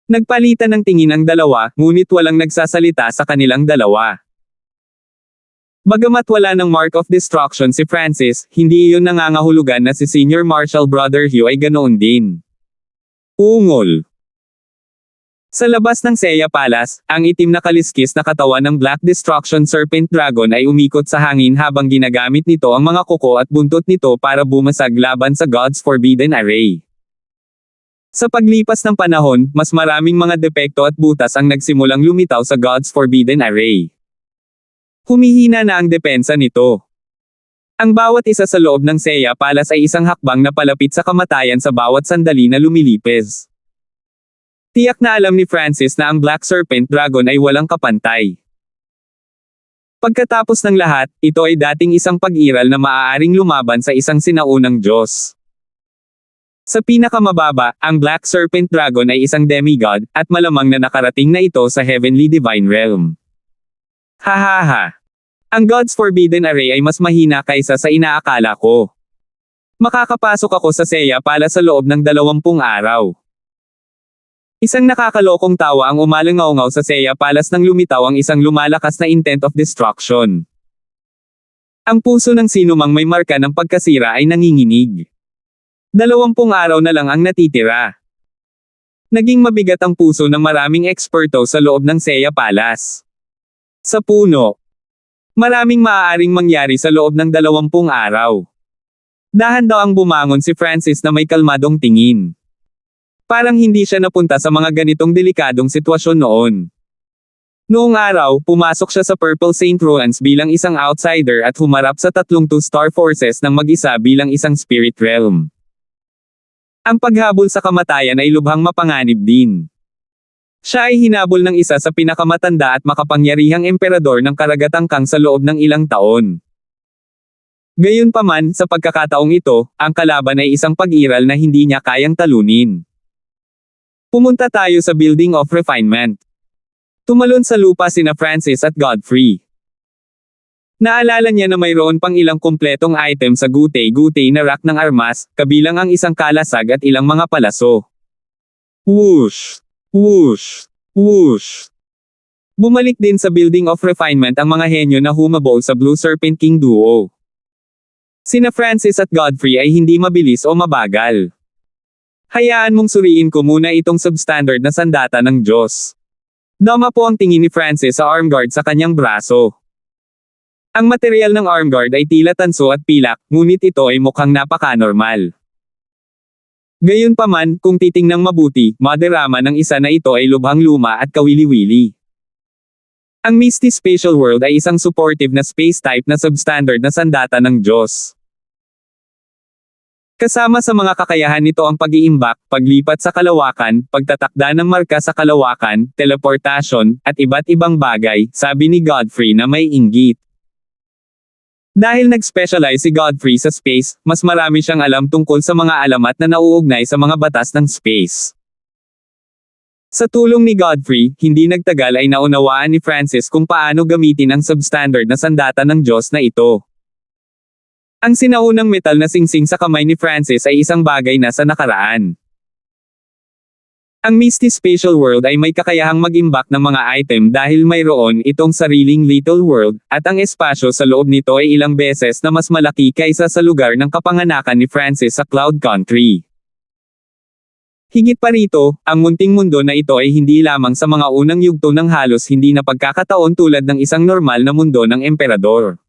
Nagpalitan ng tingin ang dalawa, ngunit walang nagsasalita sa kanilang dalawa. Bagamat wala ng mark of destruction si Francis, hindi iyon nangangahulugan na si Senior Marshal Brother Hugh ay ganoon din. Ungol. Sa labas ng Seiya Palace, ang itim na kaliskis na katawan ng Black Destruction Serpent Dragon ay umikot sa hangin habang ginagamit nito ang mga kuko at buntot nito para bumasag laban sa God's Forbidden Array. Sa paglipas ng panahon, mas maraming mga depekto at butas ang nagsimulang lumitaw sa God's Forbidden Array. Humihina na ang depensa nito. Ang bawat isa sa loob ng Seiya Palace ay isang hakbang na palapit sa kamatayan sa bawat sandali na lumilipez. Tiyak na alam ni Francis na ang Black Serpent Dragon ay walang kapantay. Pagkatapos ng lahat, ito ay dating isang pag-iral na maaaring lumaban sa isang sinaunang Diyos. Sa pinakamababa, ang Black Serpent Dragon ay isang demigod, at malamang na nakarating na ito sa Heavenly Divine Realm. Hahaha. Ang God's Forbidden Array ay mas mahina kaysa sa inaakala ko. Makakapasok ako sa Seiya Palace sa loob ng 20 araw. Isang nakakalokong tawa ang umalangaw-ngaw sa Seiya Palace nang lumitaw ang isang lumalakas na intent of destruction. Ang puso ng sinumang may marka ng pagkasira ay nanginginig. 20 araw na lang ang natitira. Naging mabigat ang puso ng maraming eksperto sa loob ng Seiya Palace. Sa puno. Maraming maaaring mangyari sa loob ng 20 araw. Dahan daw ang bumangon si Francis na may kalmadong tingin. Parang hindi siya napunta sa mga ganitong delikadong sitwasyon noon. Noong araw, pumasok siya sa Purple Saint Ruins bilang isang outsider at humarap sa 3 two-star forces ng mag-isa bilang isang spirit realm. Ang paghabol sa kamatayan ay lubhang mapanganib din. Siya ay hinabol ng isa sa pinakamatanda at makapangyarihang emperador ng Karagatangkang sa loob ng ilang taon. Gayunpaman, sa pagkakataong ito, ang kalaban ay isang pag-iral na hindi niya kayang talunin. Pumunta tayo sa Building of Refinement. Tumalon sa lupa sina Francis at Godfrey. Naalala niya na mayroon pang ilang kumpletong item sa gutay-gutay na rack ng armas, kabilang ang isang kalasag at ilang mga palaso. Whoosh! Whoosh! Whoosh! Bumalik din sa Building of Refinement ang mga henyo na humabol sa Blue Serpent King Duo. Sina Francis at Godfrey ay hindi mabilis o mabagal. Hayaan mong suriin ko muna itong substandard na sandata ng Diyos. Dama po ang tingin ni Francis sa arm guard sa kanyang braso. Ang material ng armguard ay tila tanso at pilak, ngunit ito ay mukhang napaka-normal. Gayunpaman, kung titingnang mabuti, madarama ng isa na ito ay lubhang luma at kawili-wili. Ang Misty Spatial World ay isang supportive na space type na substandard na sandata ng Diyos. Kasama sa mga kakayahan nito ang pag-iimbak, paglipat sa kalawakan, pagtatakda ng marka sa kalawakan, teleportasyon, at iba't ibang bagay, sabi ni Godfrey na may inggit. Dahil nag-specialize si Godfrey sa space, mas marami siyang alam tungkol sa mga alamat na nauugnay sa mga batas ng space. Sa tulong ni Godfrey, hindi nagtagal ay naunawaan ni Francis kung paano gamitin ang substandard na sandata ng Diyos na ito. Ang sinaunang metal na singsing sa kamay ni Francis ay isang bagay na sa nakaraan. Ang Misty Spatial World ay may kakayahang mag-imbak ng mga item dahil mayroon itong sariling little world, at ang espasyo sa loob nito ay ilang beses na mas malaki kaysa sa lugar ng kapanganakan ni Francis sa Cloud Country. Higit pa rito, ang munting mundo na ito ay hindi lamang sa mga unang yugto ng halos hindi na pagkakataon tulad ng isang normal na mundo ng emperador.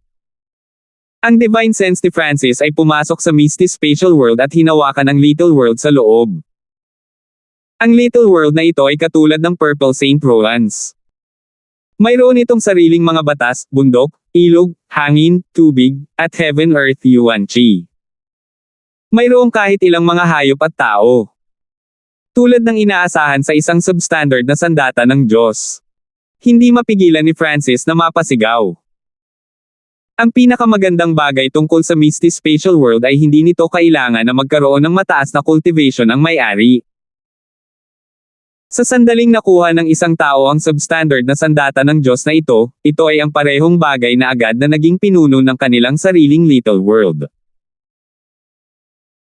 Ang Divine Sense ni Francis ay pumasok sa Misty Spatial World at hinawakan ang little world sa loob. Ang little world na ito ay katulad ng Purple Saint Roland's. Mayroon itong sariling mga batas, bundok, ilog, hangin, tubig, at heaven earth yuan chi. Mayroong kahit ilang mga hayop at tao. Tulad ng inaasahan sa isang substandard na sandata ng Diyos. Hindi mapigilan ni Francis na mapasigaw. Ang pinakamagandang bagay tungkol sa Misty Spatial World ay hindi nito kailangan na magkaroon ng mataas na cultivation ang may-ari. Sa sandaling nakuha ng isang tao ang substandard na sandata ng Diyos na ito ay ang parehong bagay na agad na naging pinuno ng kanilang sariling little world.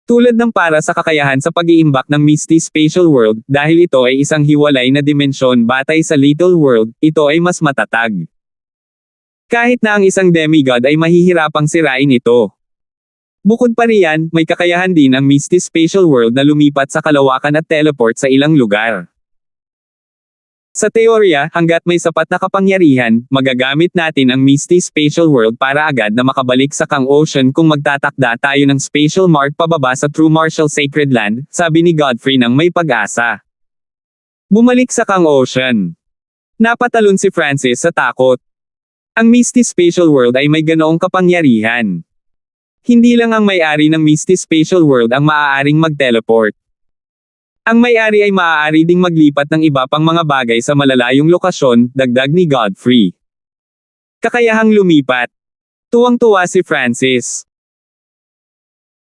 Tulad ng para sa kakayahan sa pag-iimbak ng Misty Spatial World, dahil ito ay isang hiwalay na dimensyon batay sa little world, ito ay mas matatag. Kahit na ang isang demigod ay mahihirapang sirain ito. Bukod pa riyan, may kakayahan din ang Misty Spatial World na lumipat sa kalawakan at teleport sa ilang lugar. Sa teorya, hanggat may sapat na kapangyarihan, magagamit natin ang Misty Spatial World para agad na makabalik sa Kang Ocean kung magtatakda tayo ng spatial mark pababa sa True Martial Sacred Land, sabi ni Godfrey nang may pag-asa. Bumalik sa Kang Ocean. Napatalon si Francis sa takot. Ang Misty Spatial World ay may ganoong kapangyarihan. Hindi lang ang may-ari ng Misty Spatial World ang maaaring mag-teleport. Ang may-ari ay maaari ding maglipat ng iba pang mga bagay sa malalayong lokasyon, dagdag ni Godfrey. Kakayahang lumipat. Tuwang-tuwa si Francis.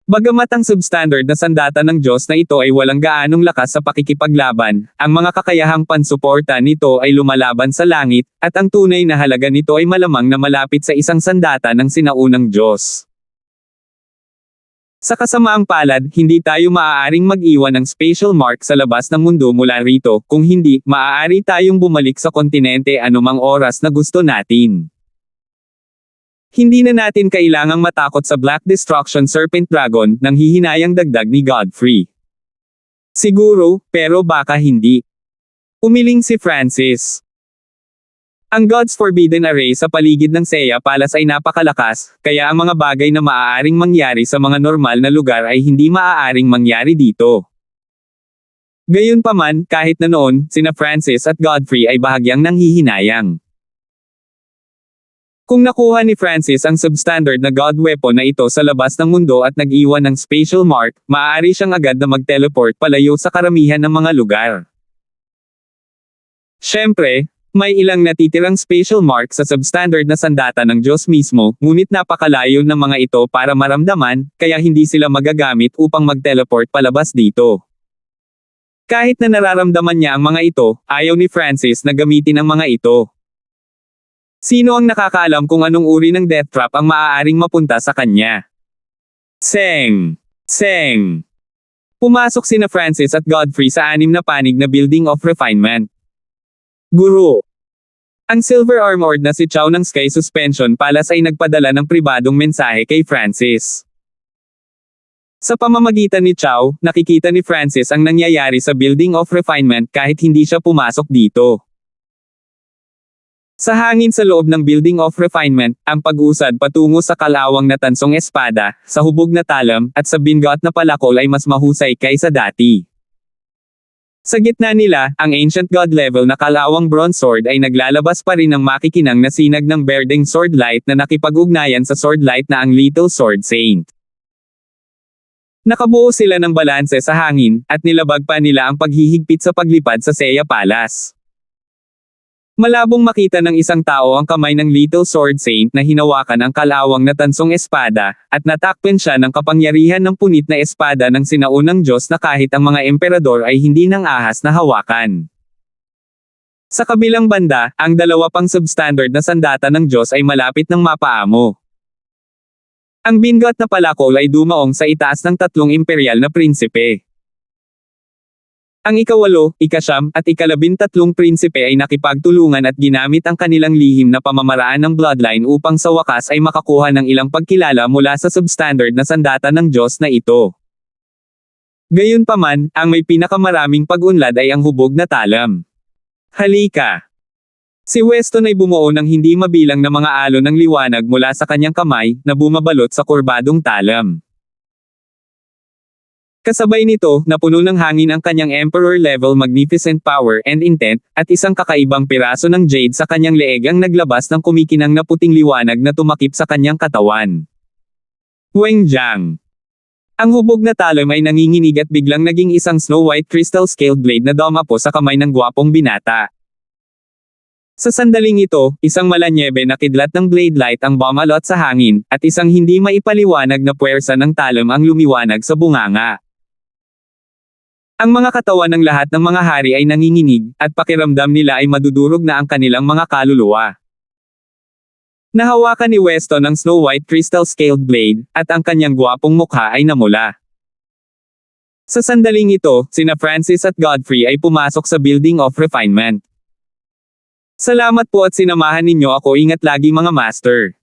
Bagamat ang substandard na sandata ng Diyos na ito ay walang gaanong lakas sa pakikipaglaban, ang mga kakayahang pansuporta nito ay lumalaban sa langit, at ang tunay na halaga nito ay malamang na malapit sa isang sandata ng sinaunang Diyos. Sa kasamaang palad, hindi tayo maaaring mag-iwan ng spatial mark sa labas ng mundo mula rito, kung hindi, maaari tayong bumalik sa kontinente anumang oras na gusto natin. Hindi na natin kailangang matakot sa Black Destruction Serpent Dragon, nang hihinayang dagdag ni Godfrey. Siguro, pero baka hindi. Umiling si Francis. Ang God's Forbidden Array sa paligid ng Seiya Palace ay napakalakas, kaya ang mga bagay na maaaring mangyari sa mga normal na lugar ay hindi maaaring mangyari dito. Gayunpaman, kahit na noon, sina Francis at Godfrey ay bahagyang nanghihinayang. Kung nakuha ni Francis ang substandard na God weapon na ito sa labas ng mundo at nag-iwan ng spatial mark, maaari siyang agad na mag-teleport palayo sa karamihan ng mga lugar. Siyempre, may ilang natitirang spatial mark sa substandard na sandata ng Diyos mismo, ngunit napakalayo ng mga ito para maramdaman, kaya hindi sila magagamit upang mag-teleport palabas dito. Kahit na nararamdaman niya ang mga ito, ayaw ni Francis na gamitin ang mga ito. Sino ang nakakaalam kung anong uri ng death trap ang maaaring mapunta sa kanya? Seng! Seng! Pumasok sina Francis at Godfrey sa 6 na panig na Building of Refinement. Guro. Ang Silver Armored na si Chow ng Sky Suspension Palace ay nagpadala ng pribadong mensahe kay Francis. Sa pamamagitan ni Chow, nakikita ni Francis ang nangyayari sa Building of Refinement kahit hindi siya pumasok dito. Sa hangin sa loob ng Building of Refinement, ang pag-usad patungo sa kalawang na tansong espada, sa hubog na talam, at sa bingot na palakol ay mas mahusay kaysa dati. Sa gitna nila, ang ancient god level na kalawang bronze sword ay naglalabas pa rin ng makikinang na sinag ng berdeng sword light na nakipag-ugnayan sa sword light na ang Little Sword Saint. Nakabuo sila ng balanse sa hangin, at nilabag pa nila ang paghihigpit sa paglipad sa Seiya Palace. Malabong makita ng isang tao ang kamay ng Little Sword Saint na hinawakan ang kalawang na tansong espada, at natakpan siya ng kapangyarihan ng punit na espada ng sinaunang Diyos na kahit ang mga emperador ay hindi nang ahas na hawakan. Sa kabilang banda, ang dalawa pang substandard na sandata ng Diyos ay malapit ng mapaamo. Ang bingot na palakol ay dumaong sa itaas ng tatlong imperial na prinsipe. Ang ikawalo, ikasyam, at ikalabintatlong prinsipe ay nakipagtulungan at ginamit ang kanilang lihim na pamamaraan ng bloodline upang sa wakas ay makakuha ng ilang pagkilala mula sa substandard na sandata ng Diyos na ito. Gayunpaman, ang may pinakamaraming pag-unlad ay ang hubog na talam. Halika! Si Weston ay bumuo ng hindi mabilang na mga alon ng liwanag mula sa kanyang kamay, na bumabalot sa kurbadong talam. Kasabay nito, napuno ng hangin ang kanyang emperor-level magnificent power and intent, at isang kakaibang piraso ng jade sa kanyang leeg ang naglabas ng kumikinang na puting liwanag na tumakip sa kanyang katawan. Wenjiang. Ang hubog na talam ay nanginginig at biglang naging isang snow-white crystal scaled blade na dumapo sa kamay ng gwapong binata. Sa sandaling ito, isang malanyebe na kidlat ng blade light ang bumalot sa hangin, at isang hindi maipaliwanag na puwersa ng talam ang lumiwanag sa bunganga. Ang mga katawan ng lahat ng mga hari ay nanginginig, at pakiramdam nila ay madudurog na ang kanilang mga kaluluwa. Nahawakan ni Weston ang Snow White Crystal Scaled Blade, at ang kanyang gwapong mukha ay namula. Sa sandaling ito, sina Francis at Godfrey ay pumasok sa Building of Refinement. Salamat po at sinamahan ninyo ako, ingat lagi mga master.